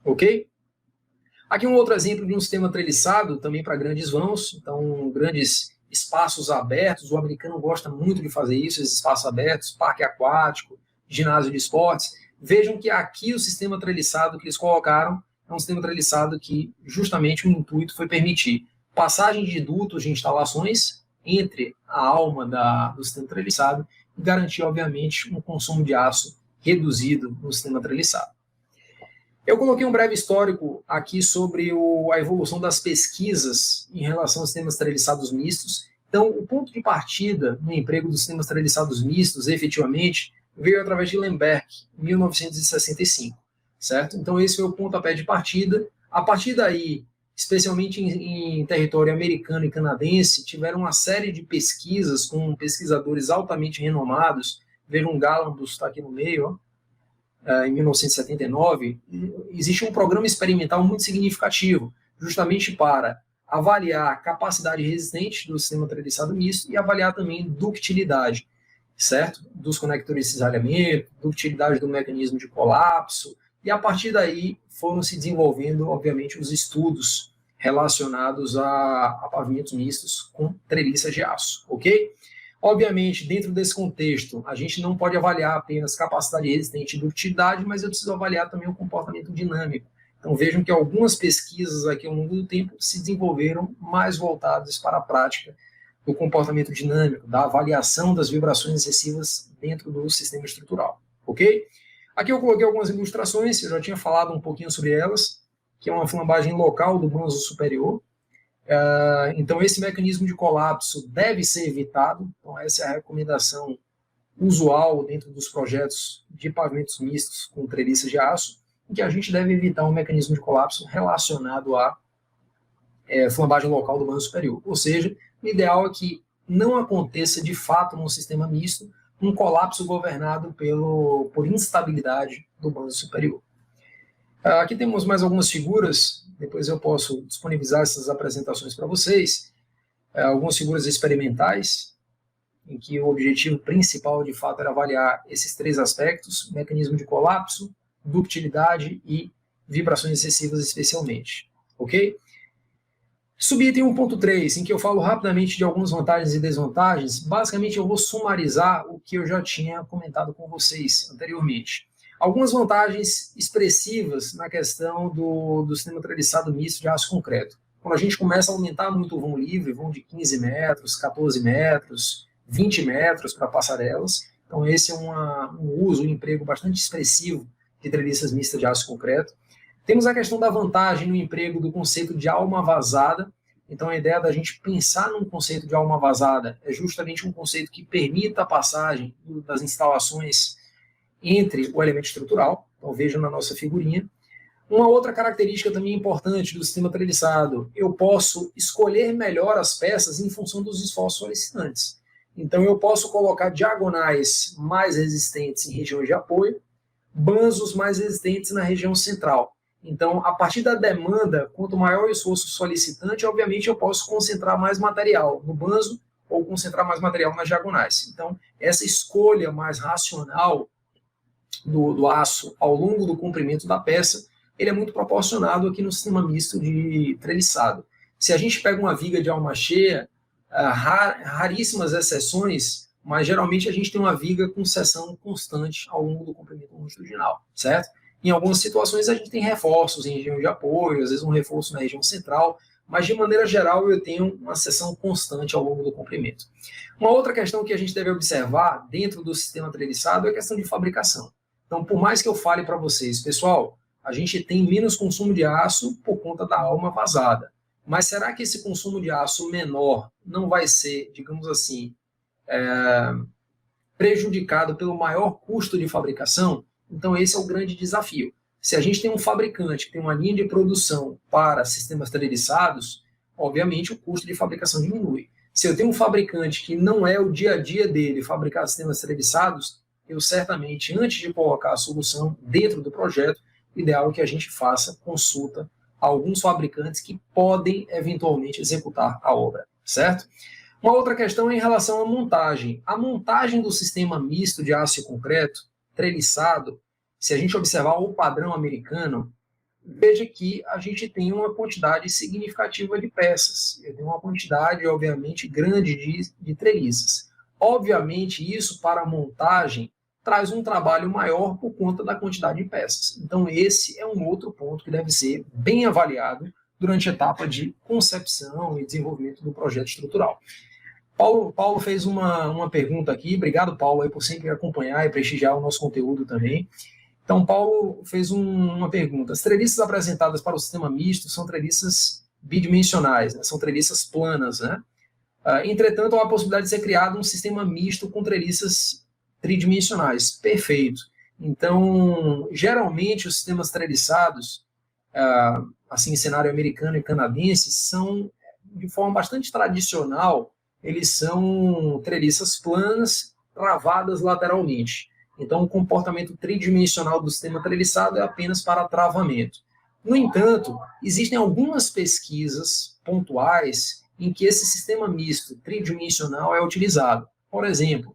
Ok? Aqui um outro exemplo de um sistema treliçado, também para grandes vãos, então grandes espaços abertos, o americano gosta muito de fazer isso, esses espaços abertos, parque aquático, ginásio de esportes. Vejam que aqui o sistema treliçado que eles colocaram é um sistema treliçado que justamente o intuito foi permitir passagem de dutos de instalações entre a alma do sistema treliçado e garantir, obviamente, um consumo de aço reduzido no sistema treliçado. Eu coloquei um breve histórico aqui sobre a evolução das pesquisas em relação aos sistemas treliçados mistos. Então, o ponto de partida no emprego dos sistemas treliçados mistos, efetivamente, veio através de Lemberg, em 1965, certo? Então, esse foi o pontapé de partida. A partir daí, especialmente em território americano e canadense, tiveram uma série de pesquisas com pesquisadores altamente renomados. Vejam, Galambos está aqui no meio, ó. Em 1979, existe um programa experimental muito significativo, justamente para avaliar a capacidade resistente do sistema treliçado misto e avaliar também ductilidade, certo? Dos conectores de cisalhamento, ductilidade do mecanismo de colapso, e a partir daí foram se desenvolvendo, obviamente, os estudos relacionados a pavimentos mistos com treliças de aço, ok? Obviamente, dentro desse contexto, a gente não pode avaliar apenas capacidade resistente e ductilidade, mas eu preciso avaliar também o comportamento dinâmico. Então, vejam que algumas pesquisas aqui ao longo do tempo se desenvolveram mais voltadas para a prática do comportamento dinâmico, da avaliação das vibrações excessivas dentro do sistema estrutural, ok? Aqui eu coloquei algumas ilustrações, eu já tinha falado um pouquinho sobre elas, que é uma flambagem local do banzo superior. Então, esse mecanismo de colapso deve ser evitado. Então, essa é a recomendação usual dentro dos projetos de pavimentos mistos com treliças de aço, em que a gente deve evitar um mecanismo de colapso relacionado à flambagem local do banzo superior. Ou seja, o ideal é que não aconteça de fato num sistema misto um colapso governado por instabilidade do banzo superior. Aqui temos mais algumas figuras, depois eu posso disponibilizar essas apresentações para vocês. Algumas figuras experimentais, em que o objetivo principal, de fato, era avaliar esses três aspectos: mecanismo de colapso, ductilidade e vibrações excessivas especialmente. Ok? Subitem 1.3, em que eu falo rapidamente de algumas vantagens e desvantagens. Basicamente, eu vou sumarizar o que eu já tinha comentado com vocês anteriormente. Algumas vantagens expressivas na questão do sistema treliçado misto de aço concreto. Quando a gente começa a aumentar muito o vão livre, vão de 15 metros, 14 metros, 20 metros para passarelas. Então, esse é um uso, um emprego bastante expressivo de treliças mistas de aço concreto. Temos a questão da vantagem no emprego do conceito de alma vazada. Então, a ideia da gente pensar num conceito de alma vazada é justamente um conceito que permita a passagem das instalações entre o elemento estrutural. Então, vejam na nossa figurinha. Uma outra característica também importante do sistema treliçado: eu posso escolher melhor as peças em função dos esforços solicitantes. Então, eu posso colocar diagonais mais resistentes em regiões de apoio, banzos mais resistentes na região central. Então, a partir da demanda, quanto maior o esforço solicitante, obviamente eu posso concentrar mais material no banzo ou concentrar mais material nas diagonais. Então, essa escolha mais racional do aço ao longo do comprimento da peça, ele é muito proporcionado aqui no sistema misto de treliçado. Se a gente pega uma viga de alma cheia, raríssimas exceções, mas geralmente a gente tem uma viga com seção constante ao longo do comprimento longitudinal, certo? Em algumas situações a gente tem reforços em região de apoio, às vezes um reforço na região central, mas de maneira geral eu tenho uma seção constante ao longo do comprimento. Uma outra questão que a gente deve observar dentro do sistema treliçado é a questão de fabricação. Então, por mais que eu fale para vocês, pessoal, a gente tem menos consumo de aço por conta da alma vazada. Mas será que esse consumo de aço menor não vai ser, digamos assim, prejudicado pelo maior custo de fabricação? Então, esse é o grande desafio. Se a gente tem um fabricante que tem uma linha de produção para sistemas treliçados, obviamente o custo de fabricação diminui. Se eu tenho um fabricante que não é o dia a dia dele fabricar sistemas treliçados, eu certamente, antes de colocar a solução dentro do projeto, o ideal é que a gente faça consulta a alguns fabricantes que podem eventualmente executar a obra, certo? Uma outra questão é em relação à montagem. A montagem do sistema misto de aço e concreto, treliçado, se a gente observar o padrão americano, veja que a gente tem uma quantidade significativa de peças. Eu tenho uma quantidade, obviamente, grande de treliças. Obviamente, isso para a montagem traz um trabalho maior por conta da quantidade de peças. Então, esse é um outro ponto que deve ser bem avaliado durante a etapa de concepção e desenvolvimento do projeto estrutural. Paulo fez uma pergunta aqui. Obrigado, Paulo, aí, por sempre acompanhar e prestigiar o nosso conteúdo também. Então, Paulo fez uma pergunta. As treliças apresentadas para o sistema misto são treliças bidimensionais, né? São treliças planas, né? Entretanto, há a possibilidade de ser criado um sistema misto com treliças tridimensionais. Perfeito. Então, geralmente, os sistemas treliçados, assim, em cenário americano e canadense, são, de forma bastante tradicional, eles são treliças planas, travadas lateralmente. Então, o comportamento tridimensional do sistema treliçado é apenas para travamento. No entanto, existem algumas pesquisas pontuais em que esse sistema misto tridimensional é utilizado. Por exemplo,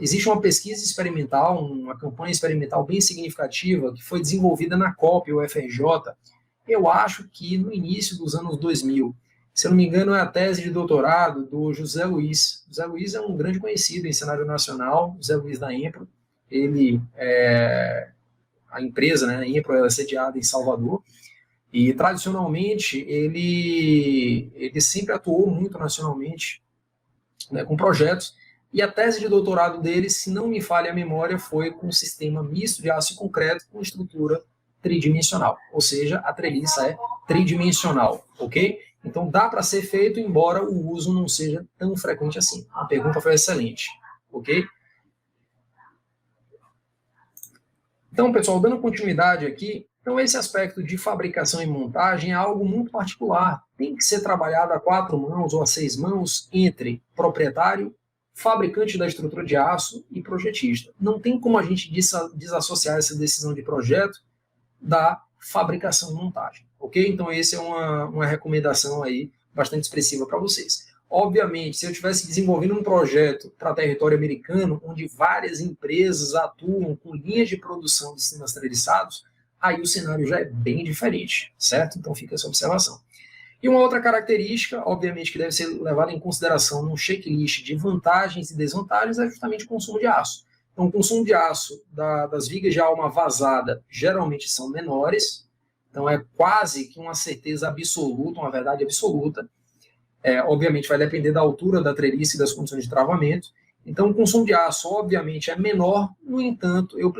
existe uma pesquisa experimental, uma campanha experimental bem significativa que foi desenvolvida na COP, UFRJ, eu acho que no início dos anos 2000. Se eu não me engano, é a tese de doutorado do José Luiz. José Luiz é um grande conhecido em cenário nacional, José Luiz da Empro. A empresa, né, a Empro, é sediada em Salvador. E, tradicionalmente, ele sempre atuou muito nacionalmente, né, com projetos. E a tese de doutorado dele, se não me falha a memória, foi com um sistema misto de aço e concreto com estrutura tridimensional. Ou seja, a treliça é tridimensional, ok? Então, dá para ser feito, embora o uso não seja tão frequente assim. A pergunta foi excelente, ok? Então, pessoal, dando continuidade aqui, então esse aspecto de fabricação e montagem é algo muito particular. Tem que ser trabalhado a 4 mãos ou a 6 mãos entre proprietário, fabricante da estrutura de aço e projetista. Não tem como a gente desassociar essa decisão de projeto da fabricação e montagem, ok? Então, essa é uma recomendação aí bastante expressiva para vocês. Obviamente, se eu estivesse desenvolvendo um projeto para território americano, onde várias empresas atuam com linhas de produção de sistemas treliçados, aí o cenário já é bem diferente, certo? Então, fica essa observação. E uma outra característica, obviamente, que deve ser levada em consideração num checklist de vantagens e desvantagens é justamente o consumo de aço. Então, o consumo de aço das vigas de alma vazada geralmente são menores, então é quase que uma certeza absoluta, uma verdade absoluta. Obviamente, vai depender da altura da treliça e das condições de travamento. Então, o consumo de aço, obviamente, é menor, no entanto, eu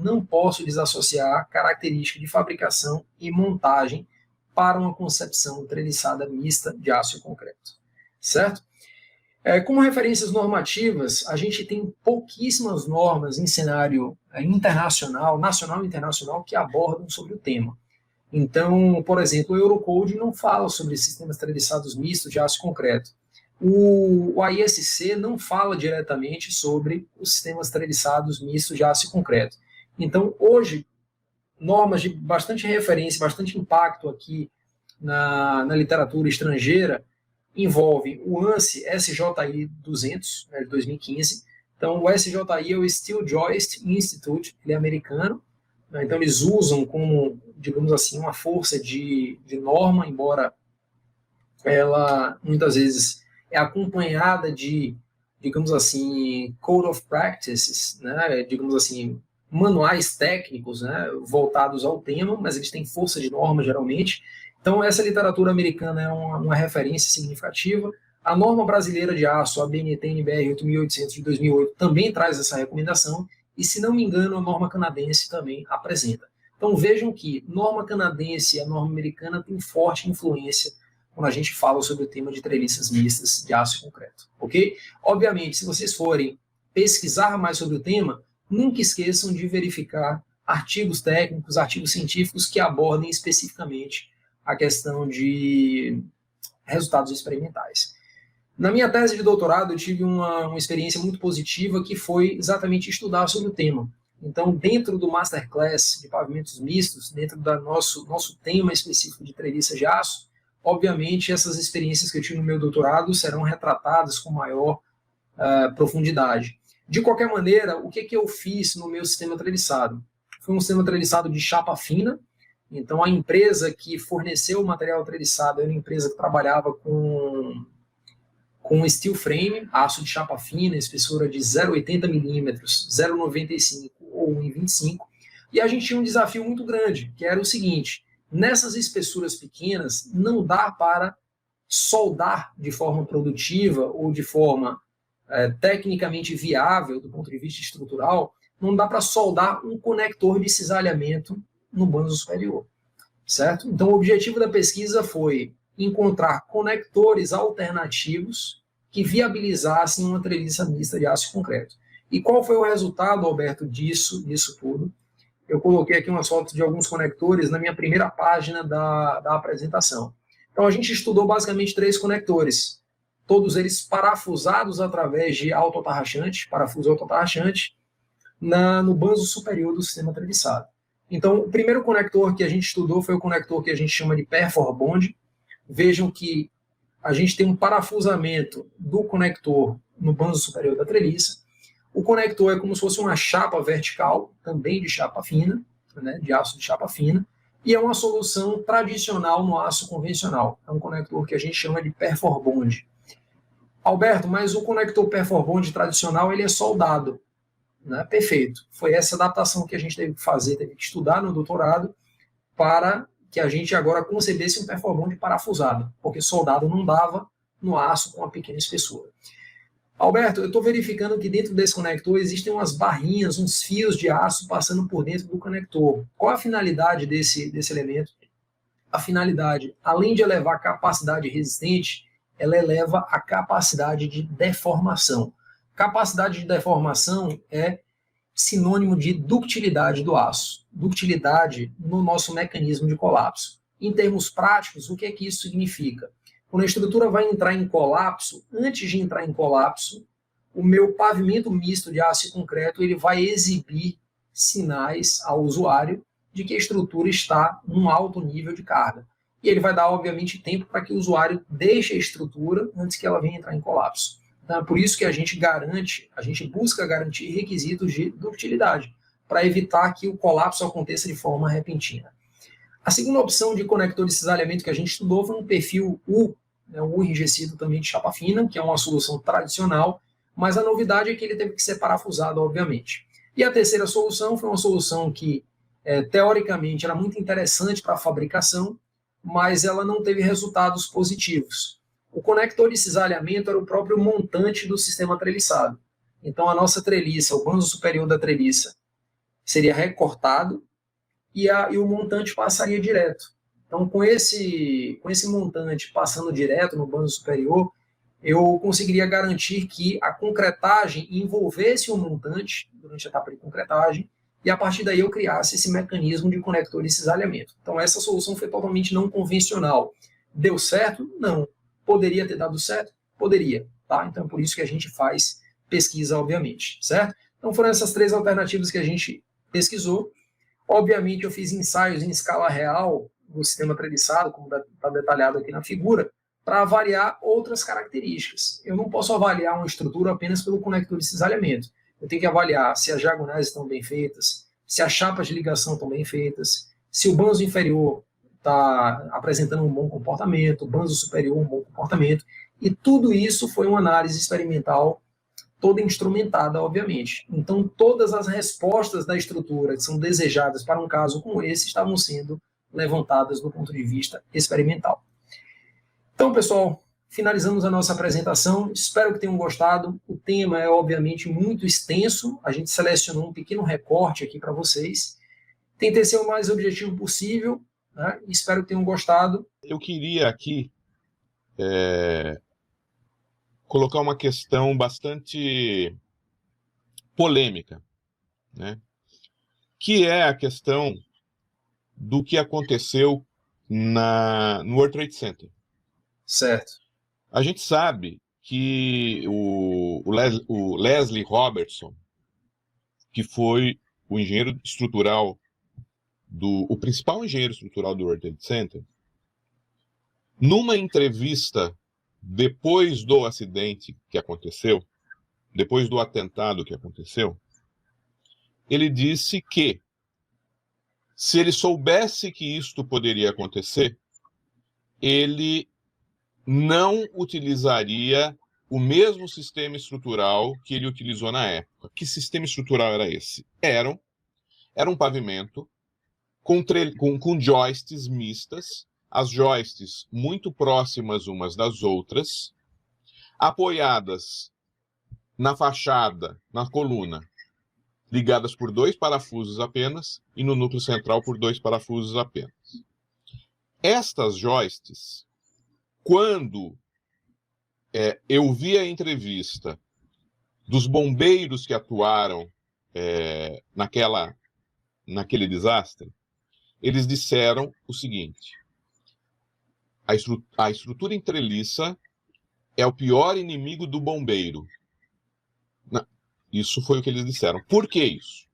não posso desassociar a característica de fabricação e montagem para uma concepção treliçada mista de aço e concreto, certo? Como referências normativas, a gente tem pouquíssimas normas em cenário internacional, nacional e internacional, que abordam sobre o tema. Então, por exemplo, o Eurocode não fala sobre sistemas treliçados mistos de aço e concreto. O AISC não fala diretamente sobre os sistemas treliçados mistos de aço e concreto. Então, hoje, normas de bastante referência, bastante impacto aqui na literatura estrangeira, envolvem o ANSI SJI 200, né, de 2015. Então, o SJI é o Steel Joist Institute, ele é americano. Né, então, eles usam como, digamos assim, uma força de norma, embora ela, muitas vezes, é acompanhada de, digamos assim, Code of Practices, né, digamos assim, manuais técnicos, né, voltados ao tema, mas eles têm força de norma, geralmente. Então, essa literatura americana é uma referência significativa. A norma brasileira de aço, a BNT-NBR 8800 de 2008, também traz essa recomendação, e, se não me engano, a norma canadense também apresenta. Então, vejam que norma canadense e a norma americana têm forte influência quando a gente fala sobre o tema de treliças mistas de aço e concreto, ok? Obviamente, se vocês forem pesquisar mais sobre o tema, nunca esqueçam de verificar artigos técnicos, artigos científicos que abordem especificamente a questão de resultados experimentais. Na minha tese de doutorado, eu tive uma experiência muito positiva, que foi exatamente estudar sobre o tema. Então, dentro do Masterclass de pavimentos mistos, dentro do nosso tema específico de treliças de aço, obviamente, essas experiências que eu tive no meu doutorado serão retratadas com maior profundidade. De qualquer maneira, o que eu fiz no meu sistema treliçado? Foi um sistema treliçado de chapa fina. Então, a empresa que forneceu o material treliçado era uma empresa que trabalhava com com steel frame, aço de chapa fina, espessura de 0,80 milímetros, 0,95 ou 1,25. E a gente tinha um desafio muito grande, que era o seguinte: nessas espessuras pequenas, não dá para soldar de forma produtiva ou de forma tecnicamente viável do ponto de vista estrutural, não dá para soldar um conector de cisalhamento no banzo superior, certo? Então, o objetivo da pesquisa foi encontrar conectores alternativos que viabilizassem uma treliça mista de aço e concreto. E qual foi o resultado, Alberto, disso tudo? Eu coloquei aqui umas fotos de alguns conectores na minha primeira página da apresentação. Então, a gente estudou basicamente 3 conectores, todos eles parafusados através de autoatarrachante, parafuso autoatarrachante, no banzo superior do sistema treliçado. Então, o primeiro conector que a gente estudou foi o conector que a gente chama de Perfor Bond. Vejam que a gente tem um parafusamento do conector no banzo superior da treliça. O conector é como se fosse uma chapa vertical, também de chapa fina, né, de aço de chapa fina, e é uma solução tradicional no aço convencional. É um conector que a gente chama de Perfor Bond. Alberto, mas o conector Perfor Bond tradicional ele é soldado. Né? Perfeito. Foi essa adaptação que a gente teve que fazer, teve que estudar no doutorado para que a gente agora concebesse um Perfor Bond parafusado, porque soldado não dava no aço com uma pequena espessura. Alberto, eu estou verificando que dentro desse conector existem umas barrinhas, uns fios de aço passando por dentro do conector. Qual a finalidade desse elemento? A finalidade, além de elevar a capacidade resistente, ela eleva a capacidade de deformação. Capacidade de deformação é sinônimo de ductilidade do aço. Ductilidade no nosso mecanismo de colapso. Em termos práticos, o que é que isso significa? Quando a estrutura vai entrar em colapso, antes de entrar em colapso, o meu pavimento misto de aço e concreto ele vai exibir sinais ao usuário de que a estrutura está num alto nível de carga. E ele vai dar, obviamente, tempo para que o usuário deixe a estrutura antes que ela venha entrar em colapso. Então, é por isso que a gente busca garantir requisitos de ductilidade, para evitar que o colapso aconteça de forma repentina. A segunda opção de conector de cisalhamento que a gente estudou foi um perfil U, né, um U enrijecido também de chapa fina, que é uma solução tradicional, mas a novidade é que ele teve que ser parafusado, obviamente. E a terceira solução foi uma solução que, teoricamente, era muito interessante para a fabricação, mas ela não teve resultados positivos. O conector de cisalhamento era o próprio montante do sistema treliçado. Então, a nossa treliça, o banzo superior da treliça, seria recortado e o montante passaria direto. Então, com esse montante passando direto no banzo superior, eu conseguiria garantir que a concretagem envolvesse o montante durante a etapa de concretagem e, a partir daí, eu criasse esse mecanismo de conector de cisalhamento. Então, essa solução foi totalmente não convencional. Deu certo? Não. Poderia ter dado certo? Poderia. Tá? Então, é por isso que a gente faz pesquisa, obviamente. Certo? Então, foram essas 3 alternativas que a gente pesquisou. Obviamente, eu fiz ensaios em escala real no sistema treliçado, como está detalhado aqui na figura, para avaliar outras características. Eu não posso avaliar uma estrutura apenas pelo conector de cisalhamento. Eu tenho que avaliar se as diagonais estão bem feitas, se as chapas de ligação estão bem feitas, se o banzo inferior está apresentando um bom comportamento, o banzo superior um bom comportamento, e tudo isso foi uma análise experimental toda instrumentada, obviamente. Então, todas as respostas da estrutura que são desejadas para um caso como esse estavam sendo levantadas do ponto de vista experimental. Então, pessoal, finalizamos a nossa apresentação. Espero que tenham gostado. O tema é, obviamente, muito extenso. A gente selecionou um pequeno recorte aqui para vocês. Tentei ser o mais objetivo possível, né? Espero que tenham gostado. Eu queria aqui colocar uma questão bastante polêmica, né? Que é a questão do que aconteceu no World Trade Center. Certo. A gente sabe que o Leslie Robertson, que foi o engenheiro estrutural, o principal engenheiro estrutural do World Trade Center, numa entrevista depois do acidente que aconteceu, depois do atentado que aconteceu, ele disse que se ele soubesse que isto poderia acontecer, ele não utilizaria o mesmo sistema estrutural que ele utilizou na época. Que sistema estrutural era esse? Era um pavimento com joists mistas, as joists muito próximas umas das outras, apoiadas na fachada, na coluna, ligadas por 2 parafusos apenas, e no núcleo central por 2 parafusos apenas. Estas joists, quando eu vi a entrevista dos bombeiros que atuaram naquele desastre, eles disseram o seguinte: a estrutura em treliça é o pior inimigo do bombeiro. Não, isso foi o que eles disseram. Por que isso?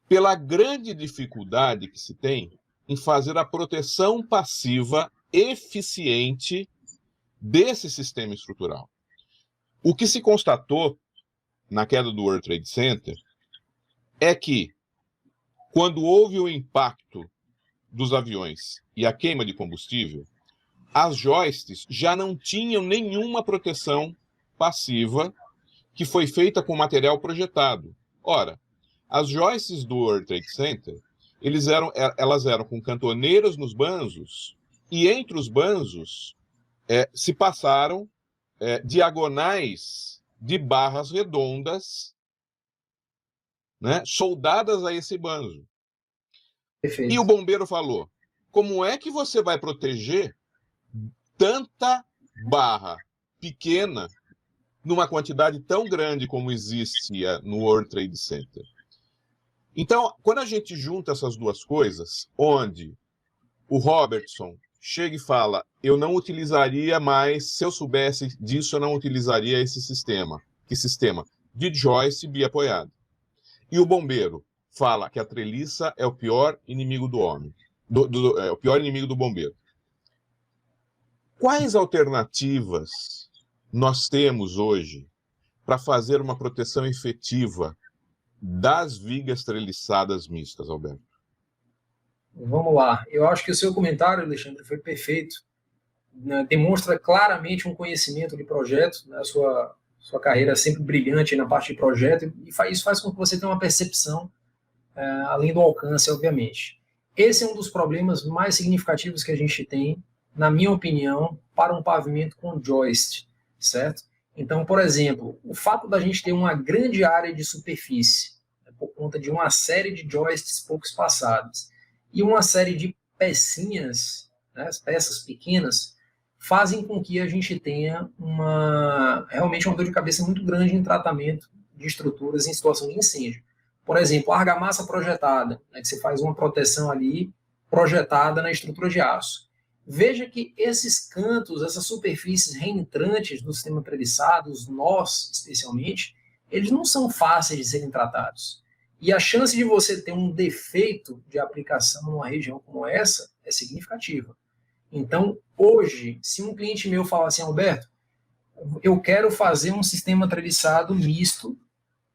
Pela grande dificuldade que se tem em fazer a proteção passiva eficiente desse sistema estrutural. O que se constatou na queda do World Trade Center é que, quando houve o impacto dos aviões e a queima de combustível, as joists já não tinham nenhuma proteção passiva que foi feita com material projetado. Ora, as joists do World Trade Center, elas eram com cantoneiras nos banzos, e entre os banzos se passaram diagonais de barras redondas, né, soldadas a esse banzo. Perfeito. E o bombeiro falou: como é que você vai proteger tanta barra pequena numa quantidade tão grande como existia no World Trade Center? Então, quando a gente junta essas duas coisas, onde o Robertson chega e fala: eu não utilizaria mais, se eu soubesse disso, eu não utilizaria esse sistema. Que sistema? De joystick biapoiado. E o bombeiro fala que a treliça é o pior inimigo do homem, o pior inimigo do bombeiro. Quais alternativas nós temos hoje para fazer uma proteção efetiva das vigas treliçadas mistas, Alberto? Vamos lá. Eu acho que o seu comentário, Alexandre, foi perfeito. Demonstra claramente um conhecimento de projeto, né? Sua carreira é sempre brilhante na parte de projeto, e isso faz com que você tenha uma percepção além do alcance, obviamente. Esse é um dos problemas mais significativos que a gente tem, na minha opinião, para um pavimento com joist, certo? Então, por exemplo, o fato da gente ter uma grande área de superfície, por conta de uma série de joists pouco espaçadas, e uma série de pecinhas, né, peças pequenas, fazem com que a gente tenha realmente uma dor de cabeça muito grande em tratamento de estruturas em situação de incêndio. Por exemplo, a argamassa projetada, né, que você faz uma proteção ali projetada na estrutura de aço. Veja que esses cantos, essas superfícies reentrantes do sistema treliçado, os nós especialmente, eles não são fáceis de serem tratados. E a chance de você ter um defeito de aplicação numa região como essa é significativa. Então, hoje, se um cliente meu falar assim: Alberto, eu quero fazer um sistema treliçado misto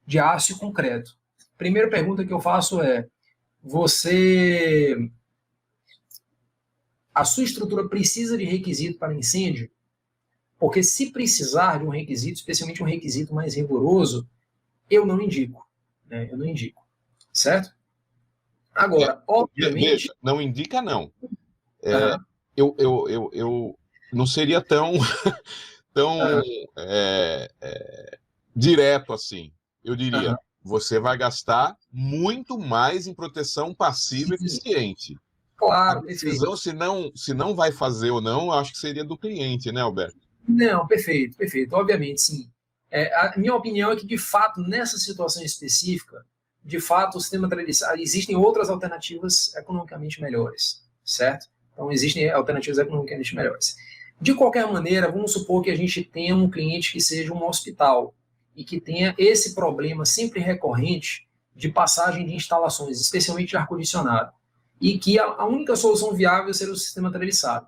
de aço e concreto. Primeira pergunta que eu faço é: a sua estrutura precisa de requisito para incêndio? Porque se precisar de um requisito, especialmente um requisito mais rigoroso, eu não indico. Né? Eu não indico. Certo? Agora, obviamente... Veja, não indica não. Eu não seria tão direto assim. Eu diria, você vai gastar muito mais em proteção passiva eficiente. Claro, a decisão se não vai fazer ou não, acho que seria do cliente, né, Alberto? Não, perfeito. Obviamente, sim. A minha opinião é que, de fato, nessa situação específica, de fato, o sistema treliçado, existem outras alternativas economicamente melhores, certo? Então, existem alternativas economicamente melhores. De qualquer maneira, vamos supor que a gente tenha um cliente que seja um hospital e que tenha esse problema sempre recorrente de passagem de instalações, especialmente de ar-condicionado, e que a única solução viável seria o sistema treliçado.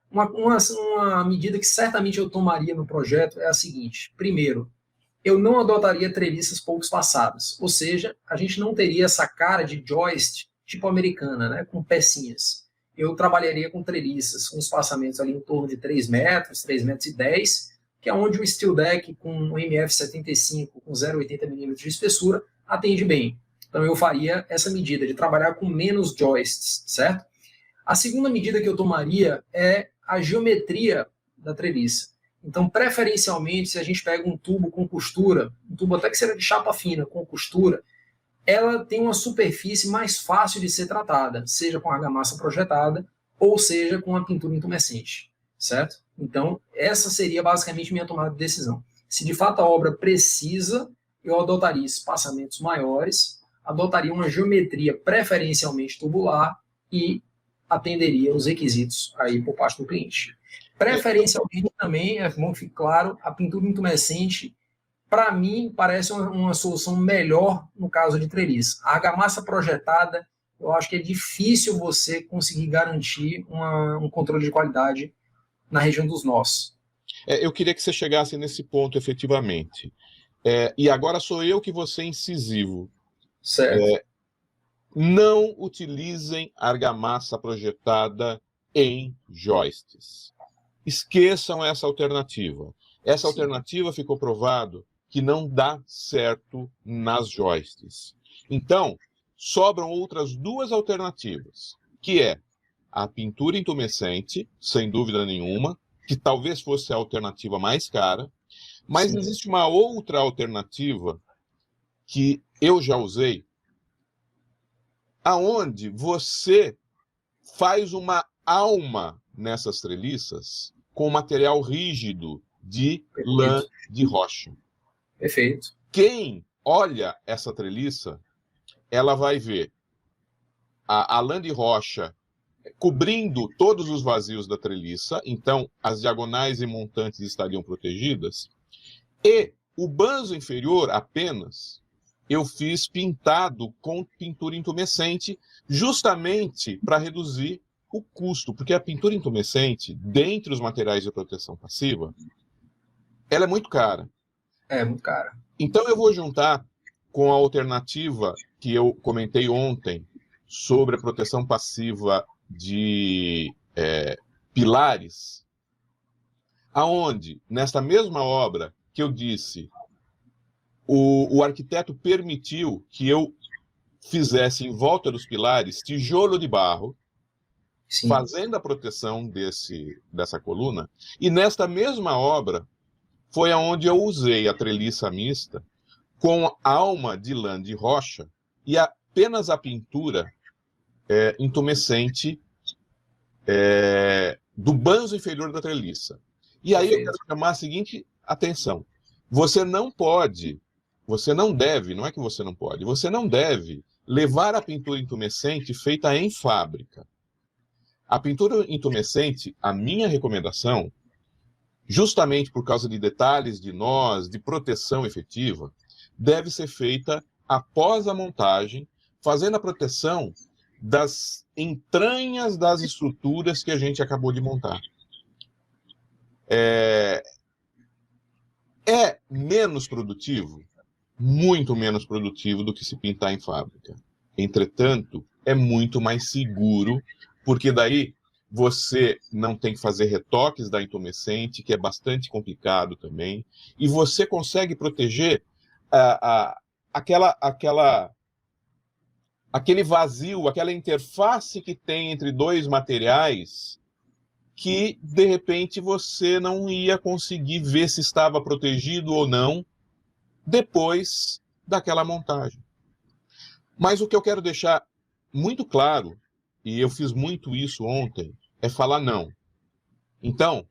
Uma medida que certamente eu tomaria no projeto é a seguinte: primeiro, eu não adotaria treliças pouco espaçadas, ou seja, a gente não teria essa cara de joist tipo americana, né, com pecinhas. Eu trabalharia com treliças, com espaçamentos ali em torno de 3 metros, 3,10 metros, que é onde o steel deck com um MF75 com 0,80 mm de espessura atende bem. Então eu faria essa medida de trabalhar com menos joists, certo? A segunda medida que eu tomaria é a geometria da treliça. Então, preferencialmente, se a gente pega um tubo com costura, um tubo até que seja de chapa fina com costura, ela tem uma superfície mais fácil de ser tratada, seja com argamassa projetada ou seja com a pintura intumescente, certo? Então, essa seria basicamente minha tomada de decisão. Se de fato a obra precisa, eu adotaria espaçamentos maiores, adotaria uma geometria preferencialmente tubular e atenderia os requisitos aí por parte do cliente. Preferencialmente também, é bom que fique claro, a pintura intumescente, para mim, parece uma solução melhor no caso de treliça. A argamassa projetada, eu acho que é difícil você conseguir garantir um controle de qualidade na região dos nós. Eu queria que você chegasse nesse ponto, efetivamente. E agora sou eu que vou ser incisivo. Certo. Não utilizem argamassa projetada em joists. Esqueçam essa alternativa. Essa alternativa ficou provado que não dá certo nas joists. Então, sobram outras duas alternativas, que é a pintura intumescente, sem dúvida nenhuma, que talvez fosse a alternativa mais cara, mas existe uma outra alternativa que eu já usei, aonde você faz uma alma nessas treliças com material rígido de lã de rocha. Perfeito. Quem olha essa treliça, ela vai ver a lã de rocha cobrindo todos os vazios da treliça, então as diagonais e montantes estariam protegidas, e o banzo inferior apenas eu fiz pintado com pintura intumescente, justamente para reduzir o custo, porque a pintura intumescente, dentre os materiais de proteção passiva, ela é muito cara. É muito cara. Então eu vou juntar com a alternativa que eu comentei ontem sobre a proteção passiva de pilares, aonde, nesta mesma obra que eu disse, o arquiteto permitiu que eu fizesse em volta dos pilares tijolo de barro, Sim. fazendo a proteção dessa coluna, e nesta mesma obra foi aonde eu usei a treliça mista com alma de lã de rocha e apenas a pintura intumescente do banzo inferior da treliça. E aí eu quero chamar a seguinte atenção. Você não deve, não é que você não pode, você não deve levar a pintura intumescente feita em fábrica. A pintura intumescente, a minha recomendação, justamente por causa de detalhes de nós, de proteção efetiva, deve ser feita após a montagem, fazendo a proteção das entranhas das estruturas que a gente acabou de montar. É menos produtivo? Muito menos produtivo do que se pintar em fábrica. Entretanto, é muito mais seguro, porque daí você não tem que fazer retoques da intumescente, que é bastante complicado também, e você consegue proteger aquele vazio, aquela interface que tem entre dois materiais que, de repente, você não ia conseguir ver se estava protegido ou não depois daquela montagem. Mas o que eu quero deixar muito claro, e eu fiz muito isso ontem, é falar não. Então,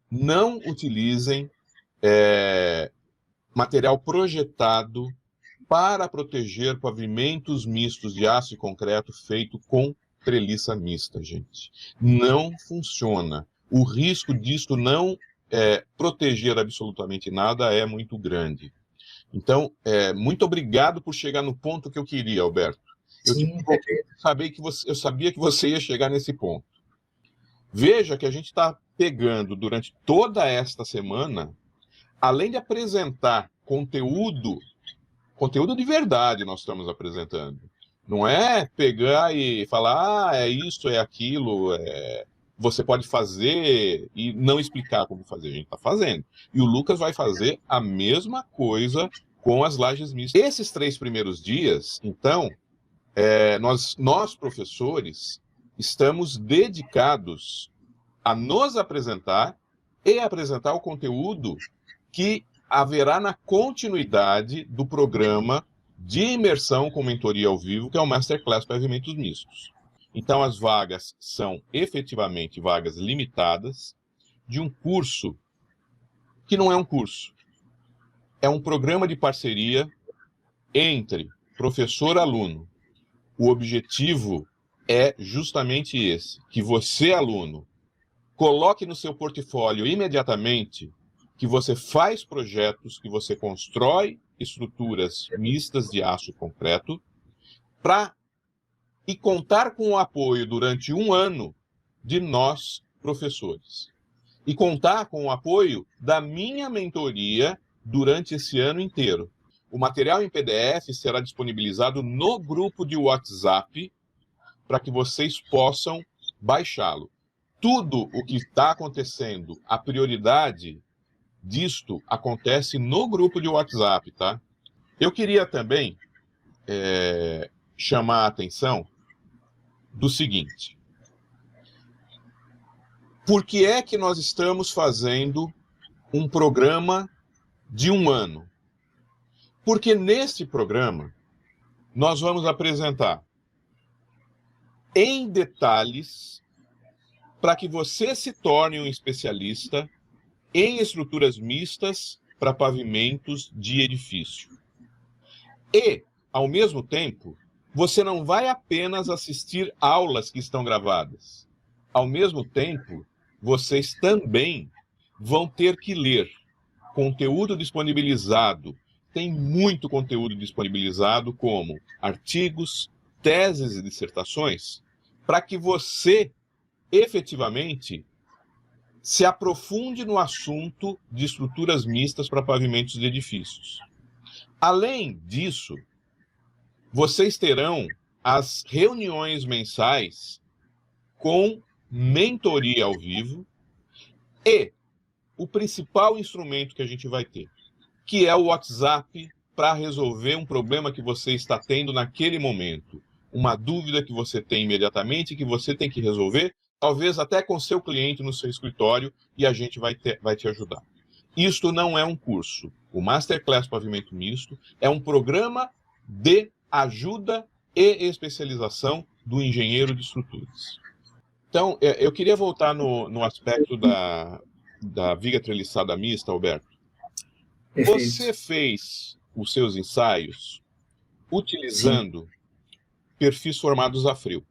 não utilizem material projetado para proteger pavimentos mistos de aço e concreto feito com treliça mista, gente. Não funciona. O risco disto não proteger absolutamente nada é muito grande. Então, muito obrigado por chegar no ponto que eu queria, Alberto. Eu sabia que você ia chegar nesse ponto. Veja que a gente está pegando durante toda esta semana, além de apresentar conteúdo de verdade nós estamos apresentando. Não é pegar e falar, é isso, é aquilo, Você pode fazer e não explicar como fazer, a gente está fazendo. E o Lucas vai fazer a mesma coisa com as lajes mistas. Esses 3 primeiros dias, então, nós professores, estamos dedicados a nos apresentar e apresentar o conteúdo que haverá na continuidade do programa de imersão com mentoria ao vivo, que é o Masterclass Pavimentos Mistos. Então, as vagas são efetivamente vagas limitadas de um curso que não é um curso. É um programa de parceria entre professor e aluno. O objetivo é justamente esse, que você, aluno, coloque no seu portfólio imediatamente que você faz projetos, que você constrói estruturas mistas de aço e concreto, e contar com o apoio durante 1 ano de nós, professores. E contar com o apoio da minha mentoria durante esse ano inteiro. O material em PDF será disponibilizado no grupo de WhatsApp para que vocês possam baixá-lo. Tudo o que está acontecendo, a prioridade disto acontece no grupo de WhatsApp, tá? Eu queria também chamar a atenção do seguinte. Por que é que nós estamos fazendo um programa de 1 ano? Porque neste programa nós vamos apresentar em detalhes para que você se torne um especialista em estruturas mistas para pavimentos de edifício. E, ao mesmo tempo, você não vai apenas assistir aulas que estão gravadas. Ao mesmo tempo, vocês também vão ter que ler conteúdo disponibilizado. Tem muito conteúdo disponibilizado, como artigos, teses e dissertações, para que você, efetivamente, se aprofunde no assunto de estruturas mistas para pavimentos de edifícios. Além disso, vocês terão as reuniões mensais com mentoria ao vivo e o principal instrumento que a gente vai ter, que é o WhatsApp, para resolver um problema que você está tendo naquele momento, uma dúvida que você tem imediatamente, que você tem que resolver, talvez até com seu cliente no seu escritório, e a gente vai te ajudar. Isto não é um curso. O Masterclass Pavimento Misto é um programa de ajuda e especialização do engenheiro de estruturas. Então, eu queria voltar no aspecto da viga treliçada mista, Alberto. Perfeito. Você fez os seus ensaios utilizando perfis formados a frio.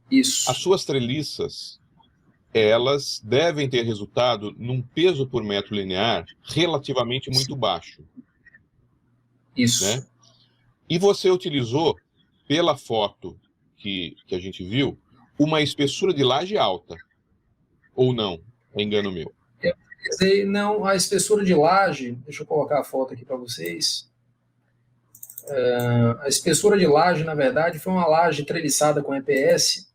Isso. As suas treliças, elas devem ter resultado num peso por metro linear relativamente muito baixo. Isso. Né? E você utilizou, pela foto que a gente viu, uma espessura de laje alta. Ou não? É engano meu. Não, a espessura de laje, deixa eu colocar a foto aqui para vocês. A espessura de laje, na verdade, foi uma laje treliçada com EPS.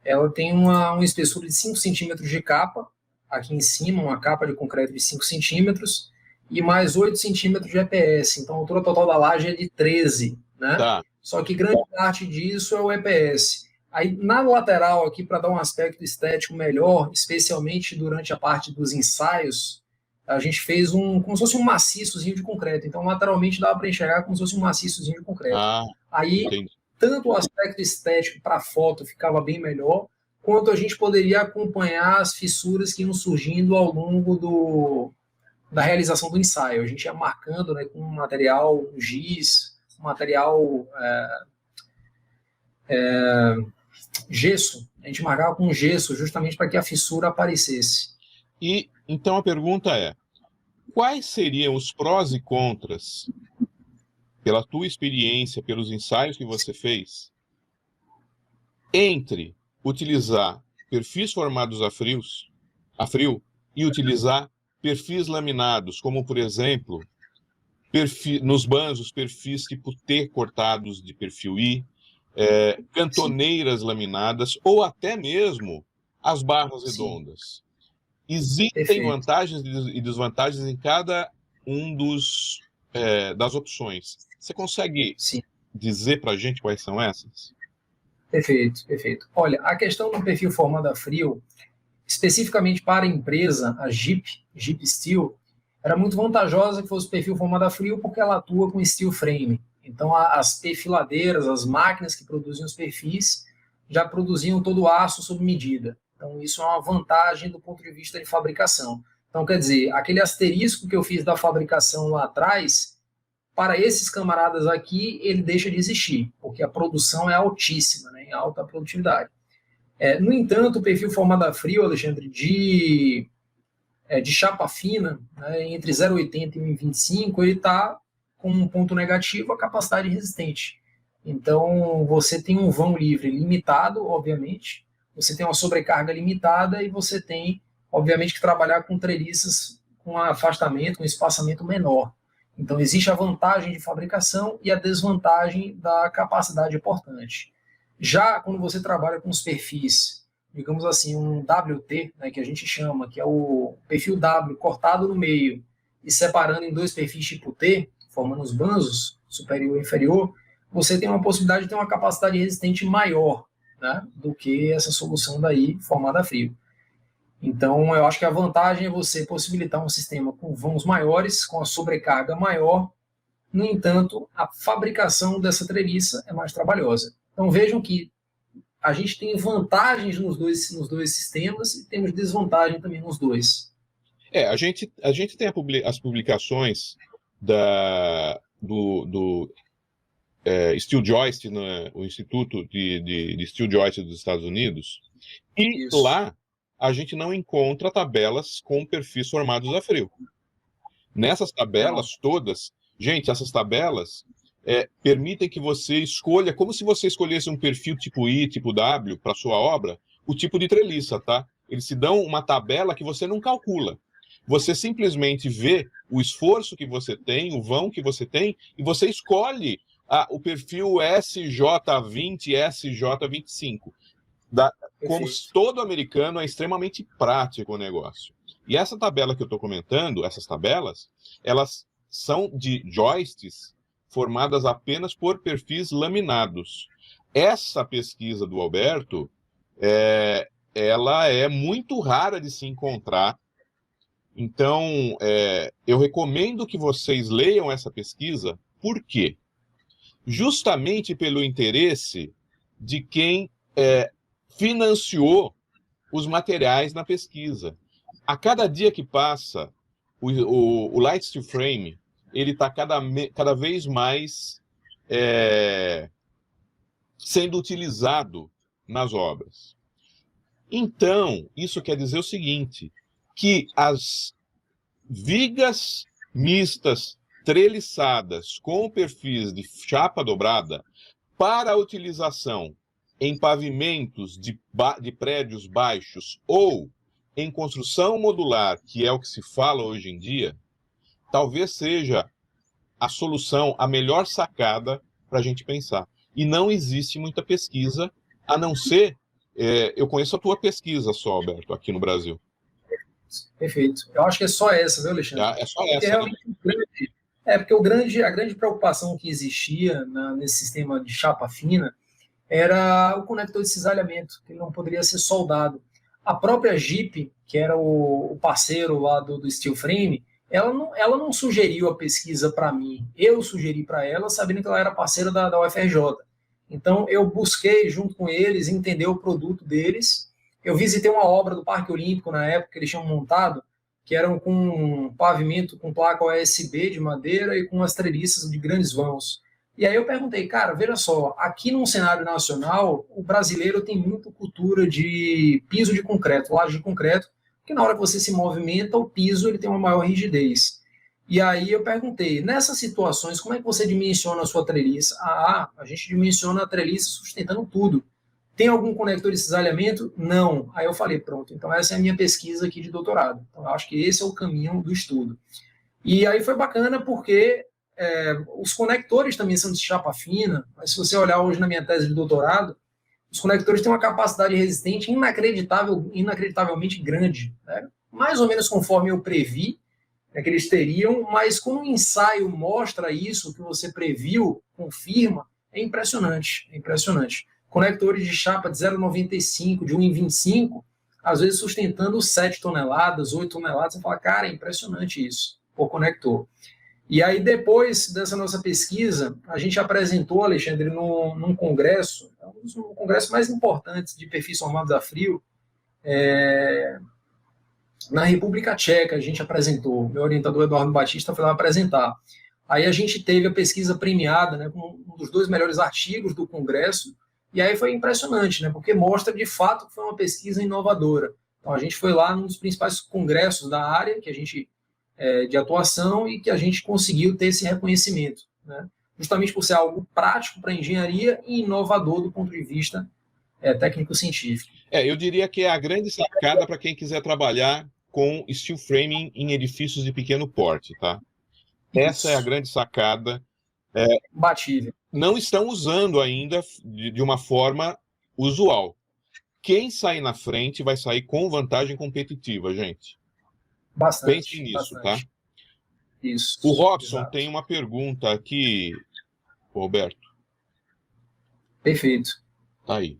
Ela tem uma espessura de 5 centímetros de capa, aqui em cima, uma capa de concreto de 5 centímetros, e mais 8 centímetros de EPS. Então, a altura total da laje é de 13, né? Tá. Só que grande parte disso é o EPS. Aí, na lateral aqui, para dar um aspecto estético melhor, especialmente durante a parte dos ensaios, a gente fez como se fosse um maciçozinho de concreto. Então, lateralmente, dava para enxergar como se fosse um maciçozinho de concreto. Aí, entendi. Tanto o aspecto estético para a foto ficava bem melhor, quanto a gente poderia acompanhar as fissuras que iam surgindo ao longo da realização do ensaio. A gente ia marcando, né, com um material, um giz, um material gesso. A gente marcava com gesso justamente para que a fissura aparecesse. E então a pergunta é: quais seriam os prós e contras, pela tua experiência, pelos ensaios que você fez, entre utilizar perfis formados a frio e utilizar perfis laminados, como, por exemplo, nos banjos, perfis tipo T cortados de perfil I, cantoneiras laminadas, ou até mesmo as barras Sim. redondas. Existem Perfeito. vantagens e desvantagens em cada um das opções. Você consegue Sim. dizer para a gente quais são essas? Perfeito, perfeito. Olha, a questão do perfil formado a frio, especificamente para a empresa, a Jeep Steel, era muito vantajosa que fosse perfil formado a frio porque ela atua com steel frame. Então, as perfiladeiras, as máquinas que produziam os perfis, já produziam todo o aço sob medida. Então, isso é uma vantagem do ponto de vista de fabricação. Então, quer dizer, aquele asterisco que eu fiz da fabricação lá atrás, para esses camaradas aqui, ele deixa de existir, porque a produção é altíssima, né, em alta produtividade. No entanto, o perfil formado a frio, Alexandre, de chapa fina, né, entre 0,80 e 1,25, ele está com um ponto negativo, a capacidade resistente. Então, você tem um vão livre limitado, obviamente, você tem uma sobrecarga limitada e você tem, obviamente, que trabalhar com treliças com afastamento, com espaçamento menor. Então, existe a vantagem de fabricação e a desvantagem da capacidade portante. Já quando você trabalha com os perfis, digamos assim, um WT, né, que a gente chama, que é o perfil W cortado no meio e separando em dois perfis tipo T, formando os banzos, superior e inferior, você tem uma possibilidade de ter uma capacidade resistente maior, né, do que essa solução daí formada a frio. Então, eu acho que a vantagem é você possibilitar um sistema com vãos maiores, com a sobrecarga maior. No entanto, a fabricação dessa treliça é mais trabalhosa. Então, vejam que a gente tem vantagens nos dois sistemas e temos desvantagem também nos dois. A gente tem as publicações do Steel Joist, né, o Instituto de Steel Joist dos Estados Unidos, e Isso. lá a gente não encontra tabelas com perfis formados a frio. Nessas tabelas todas, gente, essas tabelas permitem que você escolha, como se você escolhesse um perfil tipo I, tipo W para sua obra, o tipo de treliça, tá? Eles te dão uma tabela que você não calcula. Você simplesmente vê o esforço que você tem, o vão que você tem, e você escolhe o perfil SJ20, SJ25. Como todo americano, é extremamente prático o negócio. E essa tabela que eu estou comentando, essas tabelas, elas são de joists formadas apenas por perfis laminados. Essa pesquisa do Alberto, ela é muito rara de se encontrar. Então, eu recomendo que vocês leiam essa pesquisa. Por quê? Justamente pelo interesse de quem financiou os materiais na pesquisa. A cada dia que passa, o Light Steel Frame ele está cada vez mais sendo utilizado nas obras. Então, isso quer dizer o seguinte, que as vigas mistas treliçadas com perfis de chapa dobrada para a utilização em pavimentos de prédios baixos ou em construção modular, que é o que se fala hoje em dia, talvez seja a solução, a melhor sacada para a gente pensar. E não existe muita pesquisa, a não ser... eu conheço a tua pesquisa só, Alberto, aqui no Brasil. Perfeito. Eu acho que é só essa, viu, Alexandre? É só porque essa, realmente, né? Porque a grande preocupação que existia nesse sistema de chapa fina era o conector de cisalhamento, que ele não poderia ser soldado. A própria Jeep, que era o parceiro lá do Steel Frame, ela não sugeriu a pesquisa para mim. Eu sugeri para ela, sabendo que ela era parceira da UFRJ. Então, eu busquei, junto com eles, entender o produto deles. Eu visitei uma obra do Parque Olímpico, na época, que eles tinham montado, que eram com um pavimento com placa OSB de madeira e com as treliças de grandes vãos. E aí eu perguntei, cara, veja só, aqui num cenário nacional, o brasileiro tem muita cultura de piso de concreto, laje de concreto, porque na hora que você se movimenta, o piso ele tem uma maior rigidez. E aí eu perguntei, nessas situações, como é que você dimensiona a sua treliça? A gente dimensiona a treliça sustentando tudo. Tem algum conector de cisalhamento? Não. Aí eu falei, pronto, então essa é a minha pesquisa aqui de doutorado. Então eu acho que esse é o caminho do estudo. E aí foi bacana porque os conectores também são de chapa fina, mas se você olhar hoje na minha tese de doutorado, os conectores têm uma capacidade resistente inacreditavelmente grande, né? Mais ou menos conforme eu previ, né, que eles teriam, mas quando o ensaio mostra isso, o que você previu, confirma, é impressionante, é impressionante. Conectores de chapa de 0,95, de 1,25, às vezes sustentando 7 toneladas, 8 toneladas, você fala, cara, é impressionante isso, por conector. E aí, depois dessa nossa pesquisa, a gente apresentou, Alexandre, num congresso, um dos congressos mais importantes de perfis formados a frio, na República Tcheca. A gente apresentou, meu orientador Eduardo Batista foi lá apresentar. Aí a gente teve a pesquisa premiada, né, com um dos 2 melhores artigos do congresso, e aí foi impressionante, né, porque mostra de fato que foi uma pesquisa inovadora. Então a gente foi lá num dos principais congressos da área que a gente de atuação e que a gente conseguiu ter esse reconhecimento, né, justamente por ser algo prático para a engenharia e inovador do ponto de vista técnico-científico. Eu diria que é a grande sacada para quem quiser trabalhar com steel framing em edifícios de pequeno porte, tá? Essa é a grande sacada. Batível. Não estão usando ainda de uma forma usual. Quem sair na frente vai sair com vantagem competitiva, gente. Bastante. Pense nisso, bastante. Tá? Isso. O Robson Exato. tem uma pergunta aqui, Roberto. Perfeito. Tá aí.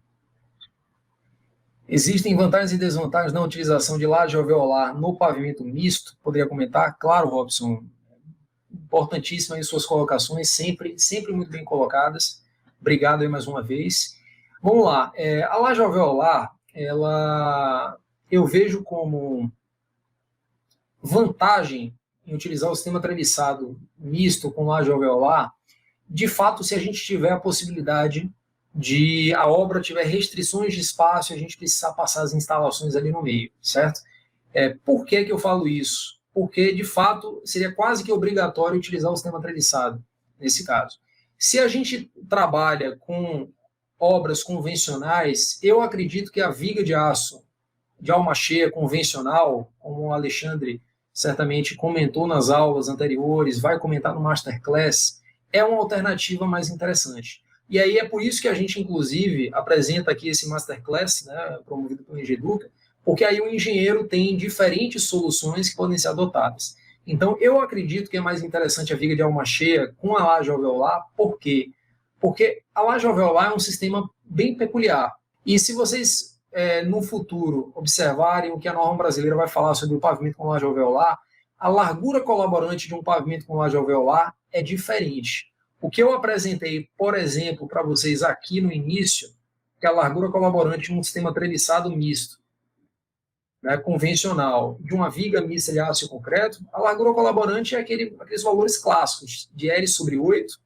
Existem vantagens e desvantagens na utilização de laje alveolar no pavimento misto? Poderia comentar? Claro, Robson. Importantíssima em suas colocações, sempre muito bem colocadas. Obrigado aí mais uma vez. Vamos lá. A laje alveolar, eu vejo como vantagem em utilizar o sistema treliçado misto com laje alveolar, de fato, se a gente tiver a possibilidade de a obra tiver restrições de espaço e a gente precisar passar as instalações ali no meio, certo? Por que eu falo isso? Porque, de fato, seria quase que obrigatório utilizar o sistema treliçado, nesse caso. Se a gente trabalha com obras convencionais, eu acredito que a viga de aço de alma cheia convencional, como o Alexandre certamente comentou nas aulas anteriores, vai comentar no Masterclass, é uma alternativa mais interessante. E aí é por isso que a gente, inclusive, apresenta aqui esse Masterclass, né, promovido pelo Engeduca, porque aí o engenheiro tem diferentes soluções que podem ser adotadas. Então, eu acredito que é mais interessante a viga de alma cheia com a laje alveolar. Por quê? Porque a laje alveolar é um sistema bem peculiar. E se vocês, no futuro, observarem o que a norma brasileira vai falar sobre o pavimento com laje alveolar, a largura colaborante de um pavimento com laje alveolar é diferente. O que eu apresentei, por exemplo, para vocês aqui no início, que é a largura colaborante de um sistema treliçado misto, né, convencional, de uma viga mista de aço e concreto, a largura colaborante é aqueles valores clássicos de L sobre 8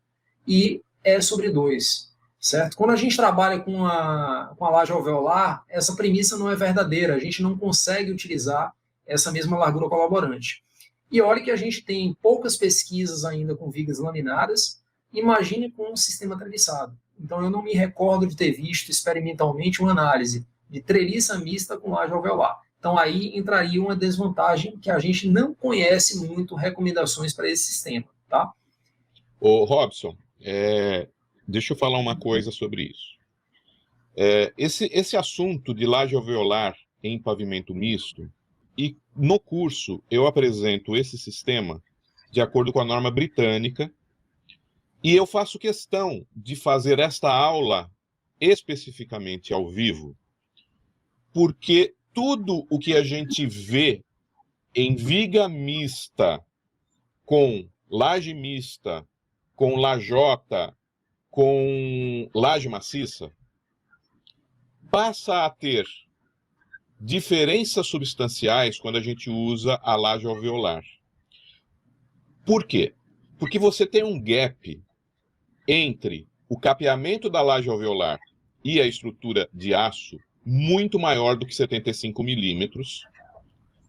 e E sobre 2, certo? Quando a gente trabalha com a laje alveolar, essa premissa não é verdadeira, a gente não consegue utilizar essa mesma largura colaborante. E olha que a gente tem poucas pesquisas ainda com vigas laminadas, imagine com um sistema treliçado. Então eu não me recordo de ter visto experimentalmente uma análise de treliça mista com laje alveolar. Então, aí entraria uma desvantagem que a gente não conhece muito recomendações para esse sistema, tá? Ô, Robson, deixa eu falar uma coisa sobre isso. Esse assunto de laje alveolar em pavimento misto, e no curso eu apresento esse sistema de acordo com a norma britânica, e eu faço questão de fazer esta aula especificamente ao vivo, porque tudo o que a gente vê em viga mista, com laje mista, com lajota, com laje maciça, passa a ter diferenças substanciais quando a gente usa a laje alveolar. Por quê? Porque você tem um gap entre o capeamento da laje alveolar e a estrutura de aço muito maior do que 75 milímetros,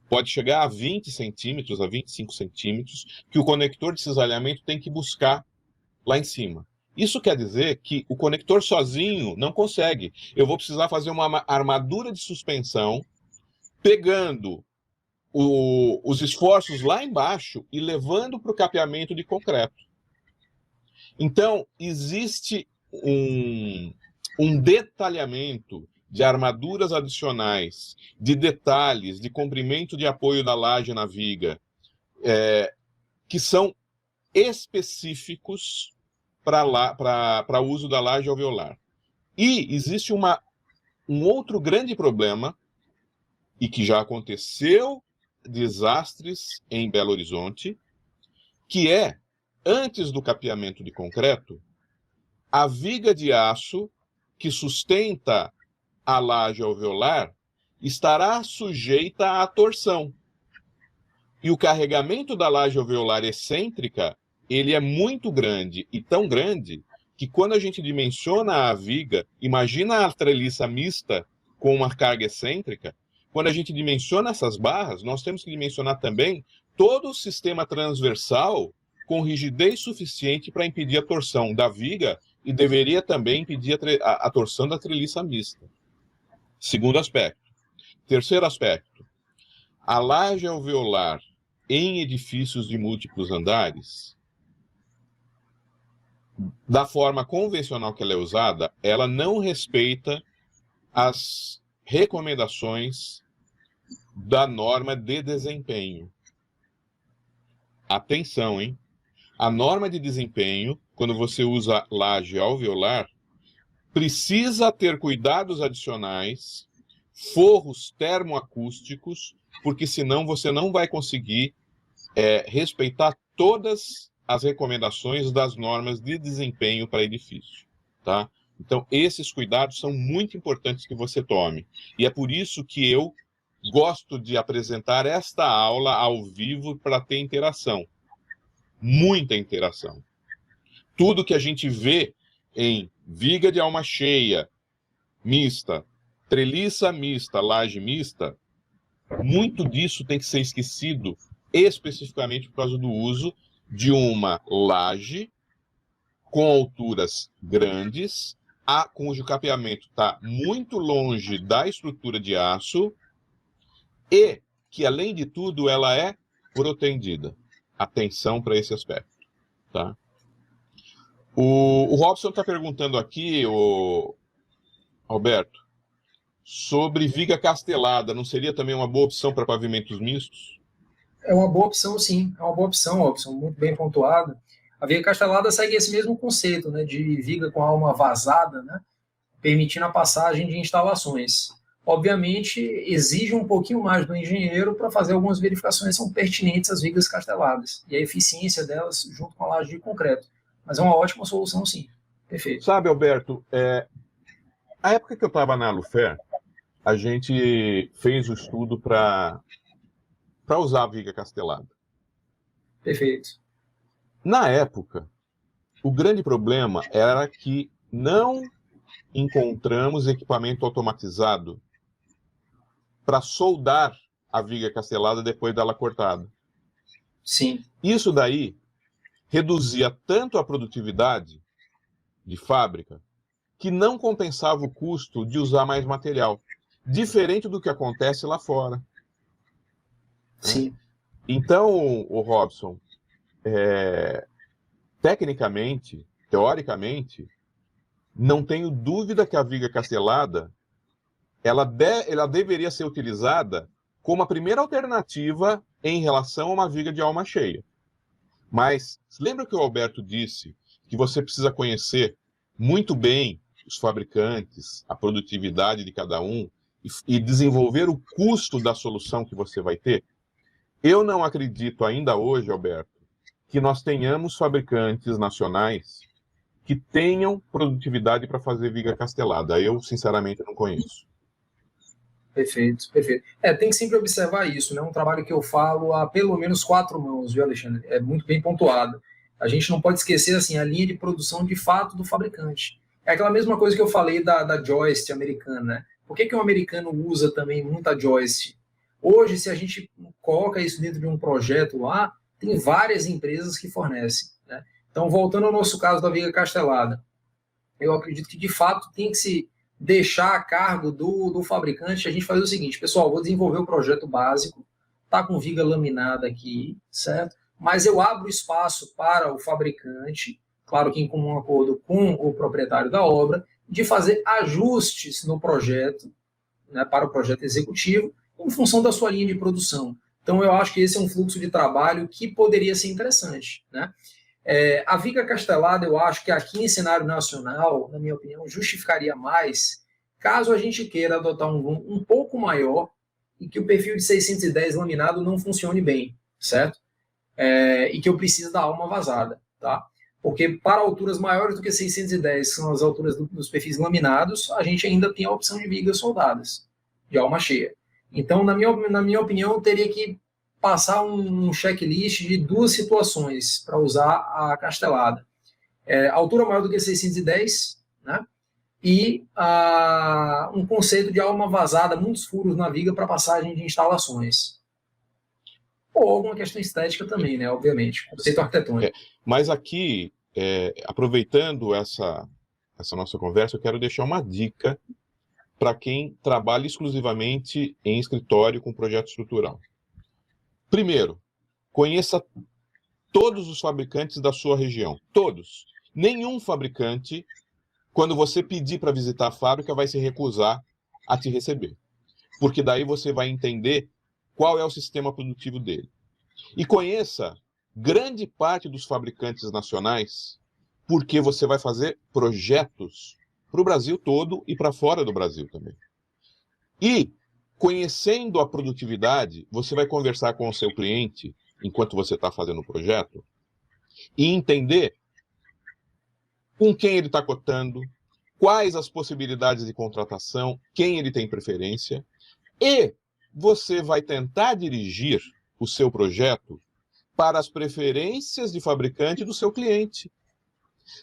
pode chegar a 20 centímetros, a 25 centímetros, que o conector de cisalhamento tem que buscar lá em cima. Isso quer dizer que o conector sozinho não consegue. Eu vou precisar fazer uma armadura de suspensão, pegando os esforços lá embaixo e levando para o capeamento de concreto. Então, existe um detalhamento de armaduras adicionais, de detalhes, de comprimento de apoio da laje na viga, que são específicos para o uso da laje alveolar. E existe um outro grande problema, e que já aconteceu desastres em Belo Horizonte, que é, antes do capeamento de concreto, a viga de aço que sustenta a laje alveolar estará sujeita à torção. E o carregamento da laje alveolar excêntrica, ele é muito grande, e tão grande, que quando a gente dimensiona a viga, imagina a treliça mista com uma carga excêntrica, quando a gente dimensiona essas barras, nós temos que dimensionar também todo o sistema transversal com rigidez suficiente para impedir a torção da viga e deveria também impedir a torção da treliça mista. Segundo aspecto. Terceiro aspecto. A laje alveolar em edifícios de múltiplos andares, da forma convencional que ela é usada, ela não respeita as recomendações da norma de desempenho. Atenção, hein? A norma de desempenho, quando você usa laje alveolar, precisa ter cuidados adicionais, forros termoacústicos, porque senão você não vai conseguir respeitar todas as recomendações das normas de desempenho para edifício, tá? Então, esses cuidados são muito importantes que você tome. E é por isso que eu gosto de apresentar esta aula ao vivo para ter interação. Muita interação. Tudo que a gente vê em viga de alma cheia, mista, treliça mista, laje mista, muito disso tem que ser esquecido especificamente por causa do uso de uma laje com alturas grandes, cujo capeamento está muito longe da estrutura de aço e que, além de tudo, ela é protendida. Atenção para esse aspecto, tá? O Robson está perguntando aqui, Alberto, sobre viga castelada. Não seria também uma boa opção para pavimentos mistos? É uma boa opção, sim. É uma boa opção, Robson, muito bem pontuada. A viga castelada segue esse mesmo conceito, né, de viga com alma vazada, né, permitindo a passagem de instalações. Obviamente, exige um pouquinho mais do engenheiro para fazer algumas verificações que são pertinentes às vigas casteladas e a eficiência delas junto com a laje de concreto. Mas é uma ótima solução, sim. Perfeito. Sabe, Alberto, a época que eu estava na Alufer, a gente fez o estudo para usar a viga castelada. Perfeito. Na época, o grande problema era que não encontramos equipamento automatizado para soldar a viga castelada depois dela cortada. Sim. Isso daí reduzia tanto a produtividade de fábrica que não compensava o custo de usar mais material, diferente do que acontece lá fora. Sim. Então, o Robson, tecnicamente, teoricamente, não tenho dúvida que a viga castelada ela deveria ser utilizada como a primeira alternativa em relação a uma viga de alma cheia. Mas lembra que o Alberto disse que você precisa conhecer muito bem os fabricantes, a produtividade de cada um e desenvolver o custo da solução que você vai ter? Eu não acredito ainda hoje, Alberto, que nós tenhamos fabricantes nacionais que tenham produtividade para fazer viga castelada. Eu, sinceramente, não conheço. Perfeito, perfeito. Tem que sempre observar isso, né? Um trabalho que eu falo a pelo menos 4 mãos, viu, Alexandre? É muito bem pontuado. A gente não pode esquecer, assim, a linha de produção de fato do fabricante. É aquela mesma coisa que eu falei da joist americana, né? Por que um americano usa também muita joist? Hoje, se a gente coloca isso dentro de um projeto lá, tem várias empresas que fornecem, né? Então, voltando ao nosso caso da viga castelada, eu acredito que, de fato, tem que se deixar a cargo do fabricante a gente fazer o seguinte: pessoal, vou desenvolver o projeto básico, tá com viga laminada aqui, certo? Mas eu abro espaço para o fabricante, claro que em comum acordo com o proprietário da obra, de fazer ajustes no projeto, né, para o projeto executivo, em função da sua linha de produção. Então, eu acho que esse é um fluxo de trabalho que poderia ser interessante, né? A viga castelada, eu acho que aqui em cenário nacional, na minha opinião, justificaria mais caso a gente queira adotar um volume um pouco maior e que o perfil de 610 laminado não funcione bem, certo? E que eu preciso dar uma vazada, tá? Porque para alturas maiores do que 610, que são as alturas dos perfis laminados, a gente ainda tem a opção de vigas soldadas, de alma cheia. Então, na minha opinião, eu teria que passar um checklist de 2 situações para usar a castelada. Altura maior do que 610, né? E um conceito de alma vazada, muitos furos na viga para passagem de instalações. Ou alguma questão estética também, né? Obviamente, conceito arquitetônico. Mas aqui, aproveitando essa nossa conversa, eu quero deixar uma dica para quem trabalha exclusivamente em escritório com projeto estrutural. Primeiro, conheça todos os fabricantes da sua região. Todos. Nenhum fabricante, quando você pedir para visitar a fábrica, vai se recusar a te receber. Porque daí você vai entender qual é o sistema produtivo dele. E conheça grande parte dos fabricantes nacionais, porque você vai fazer projetos para o Brasil todo e para fora do Brasil também. E, conhecendo a produtividade, você vai conversar com o seu cliente, enquanto você está fazendo o projeto, e entender com quem ele está cotando, quais as possibilidades de contratação, quem ele tem preferência, e você vai tentar dirigir o seu projeto para as preferências de fabricante do seu cliente.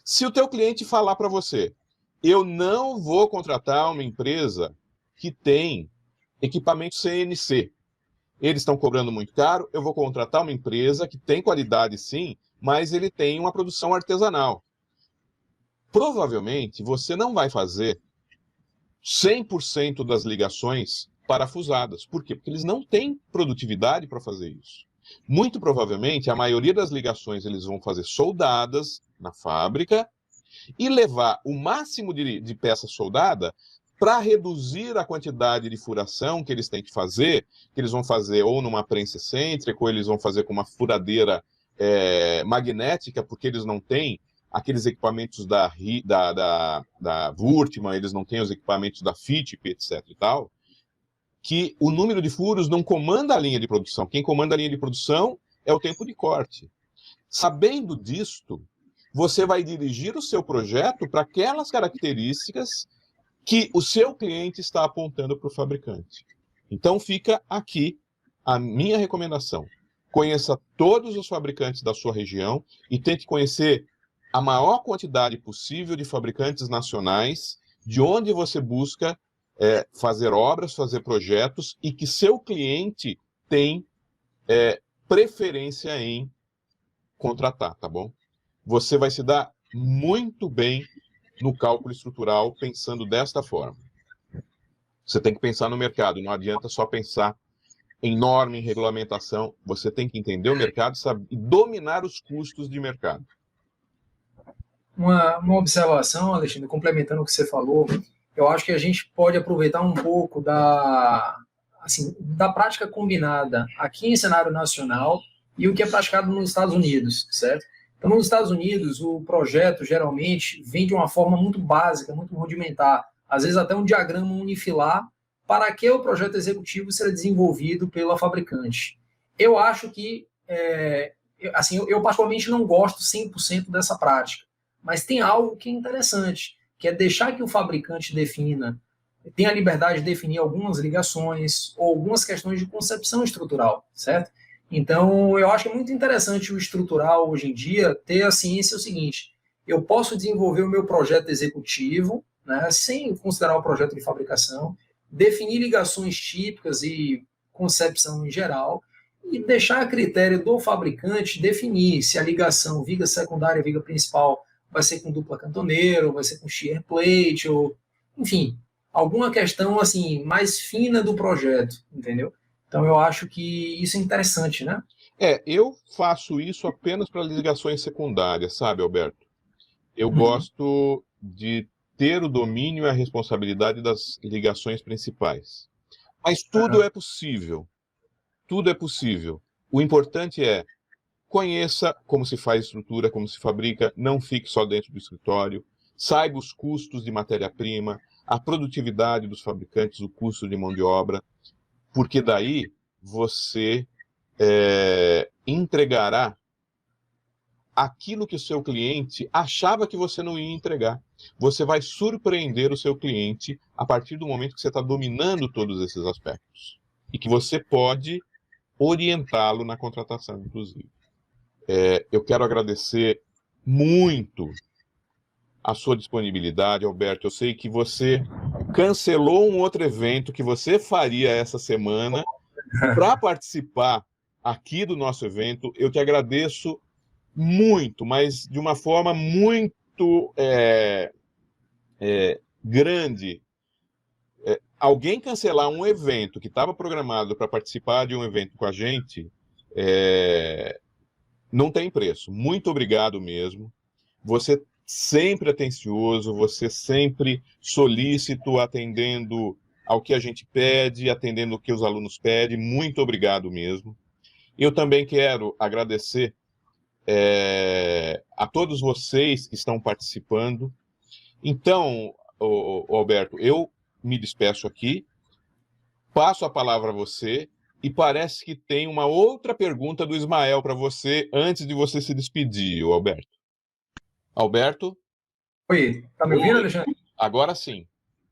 Se o teu cliente falar para você, eu não vou contratar uma empresa que tem equipamento CNC, eles estão cobrando muito caro, eu vou contratar uma empresa que tem qualidade sim, mas ele tem uma produção artesanal. Provavelmente você não vai fazer 100% das ligações parafusadas. Por quê? Porque eles não têm produtividade para fazer isso. Muito provavelmente, a maioria das ligações eles vão fazer soldadas na fábrica e levar o máximo de peça soldada para reduzir a quantidade de furação que eles têm que eles vão fazer ou numa prensa excêntrica, ou eles vão fazer com uma furadeira magnética, porque eles não têm aqueles equipamentos da Wurtmann, eles não têm os equipamentos da Fitip, etc. e tal, que o número de furos não comanda a linha de produção. Quem comanda a linha de produção é o tempo de corte. Sabendo disto, você vai dirigir o seu projeto para aquelas características que o seu cliente está apontando para o fabricante. Então fica aqui a minha recomendação. Conheça todos os fabricantes da sua região e tente conhecer a maior quantidade possível de fabricantes nacionais, de onde você busca fazer obras, fazer projetos, e que seu cliente tem preferência em contratar, tá bom? Você vai se dar muito bem no cálculo estrutural pensando desta forma. Você tem que pensar no mercado, não adianta só pensar em norma, em regulamentação, você tem que entender o mercado e dominar os custos de mercado. Uma observação, Alexandre, complementando o que você falou, eu acho que a gente pode aproveitar um pouco da prática combinada aqui em cenário nacional e o que é praticado nos Estados Unidos, certo? Então, nos Estados Unidos, o projeto geralmente vem de uma forma muito básica, muito rudimentar, às vezes até um diagrama unifilar, para que o projeto executivo seja desenvolvido pela fabricante. Eu acho que, eu particularmente não gosto 100% dessa prática, mas tem algo que é interessante, que é deixar que o fabricante defina, tenha a liberdade de definir algumas ligações ou algumas questões de concepção estrutural, certo? Então, eu acho que é muito interessante o estrutural, hoje em dia, ter a ciência o seguinte, eu posso desenvolver o meu projeto executivo, né, sem considerar o projeto de fabricação, definir ligações típicas e concepção em geral, e deixar a critério do fabricante definir se a ligação viga secundária, viga principal, vai ser com dupla cantoneira, ou vai ser com shear plate, ou, enfim, alguma questão assim mais fina do projeto, entendeu? Então, eu acho que isso é interessante, né? Eu faço isso apenas para ligações secundárias, sabe, Alberto? Eu gosto de ter o domínio e a responsabilidade das ligações principais. Mas tudo é possível. Tudo é possível. O importante é conheça como se faz estrutura, como se fabrica, não fique só dentro do escritório, saiba os custos de matéria-prima, a produtividade dos fabricantes, o custo de mão de obra, porque daí você entregará aquilo que o seu cliente achava que você não ia entregar. Você vai surpreender o seu cliente a partir do momento que você está dominando todos esses aspectos. E que você pode orientá-lo na contratação, inclusive. Eu quero agradecer muito a sua disponibilidade, Alberto. Eu sei que você cancelou um outro evento que você faria essa semana para participar aqui do nosso evento. Eu te agradeço muito, mas de uma forma muito grande. Alguém cancelar um evento que estava programado para participar de um evento com a gente, não tem preço. Muito obrigado mesmo. Você sempre atencioso, você sempre solícito, atendendo ao que a gente pede, atendendo o que os alunos pedem. Muito obrigado mesmo. Eu também quero agradecer a todos vocês que estão participando. Então, Alberto, eu me despeço aqui, passo a palavra a você, e parece que tem uma outra pergunta do Ismael para você, antes de você se despedir, Alberto. Alberto? Oi, tá me ouvindo, Alexandre? Agora sim.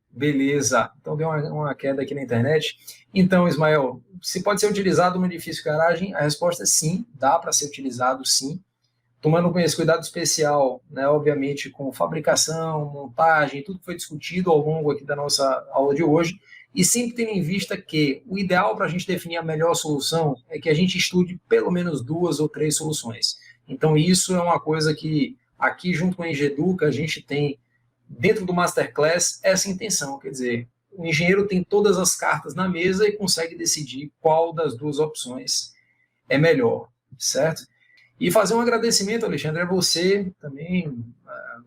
Beleza, então deu uma queda aqui na internet. Então, Ismael, se pode ser utilizado no edifício garagem, a resposta é sim, dá para ser utilizado sim, tomando com esse cuidado especial, né, obviamente com fabricação, montagem, tudo que foi discutido ao longo aqui da nossa aula de hoje, e sempre tendo em vista que o ideal para a gente definir a melhor solução é que a gente estude pelo menos 2 ou 3 soluções. Então, isso é uma coisa que aqui, junto com a Engeduca, a gente tem dentro do Masterclass essa intenção, quer dizer, o engenheiro tem todas as cartas na mesa e consegue decidir qual das 2 opções é melhor, certo? E fazer um agradecimento, Alexandre, a você também,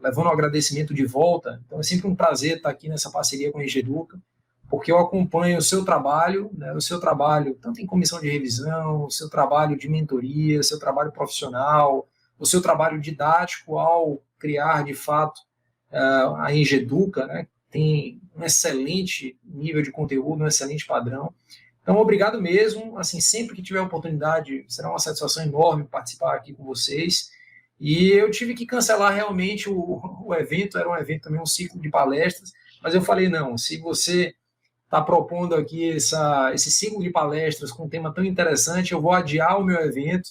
levando um agradecimento de volta. Então é sempre um prazer estar aqui nessa parceria com a Engeduca, porque eu acompanho o seu trabalho, né, o seu trabalho tanto em comissão de revisão, o seu trabalho de mentoria, o seu trabalho profissional, o seu trabalho didático ao criar, de fato, a Engeduca, né, tem um excelente nível de conteúdo, um excelente padrão. Então, obrigado mesmo. Assim, sempre que tiver oportunidade, será uma satisfação enorme participar aqui com vocês. E eu tive que cancelar realmente o evento, era um evento também, um ciclo de palestras, mas eu falei, não, se você está propondo aqui esse ciclo de palestras com um tema tão interessante, eu vou adiar o meu evento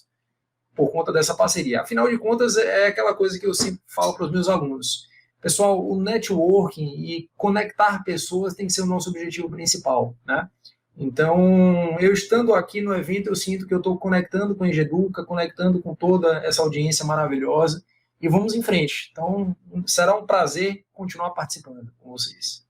por conta dessa parceria. Afinal de contas, é aquela coisa que eu sempre falo para os meus alunos. Pessoal, o networking e conectar pessoas tem que ser o nosso objetivo principal, né? Então, eu estando aqui no evento, eu sinto que eu estou conectando com a Engeduca, conectando com toda essa audiência maravilhosa, e vamos em frente. Então, será um prazer continuar participando com vocês.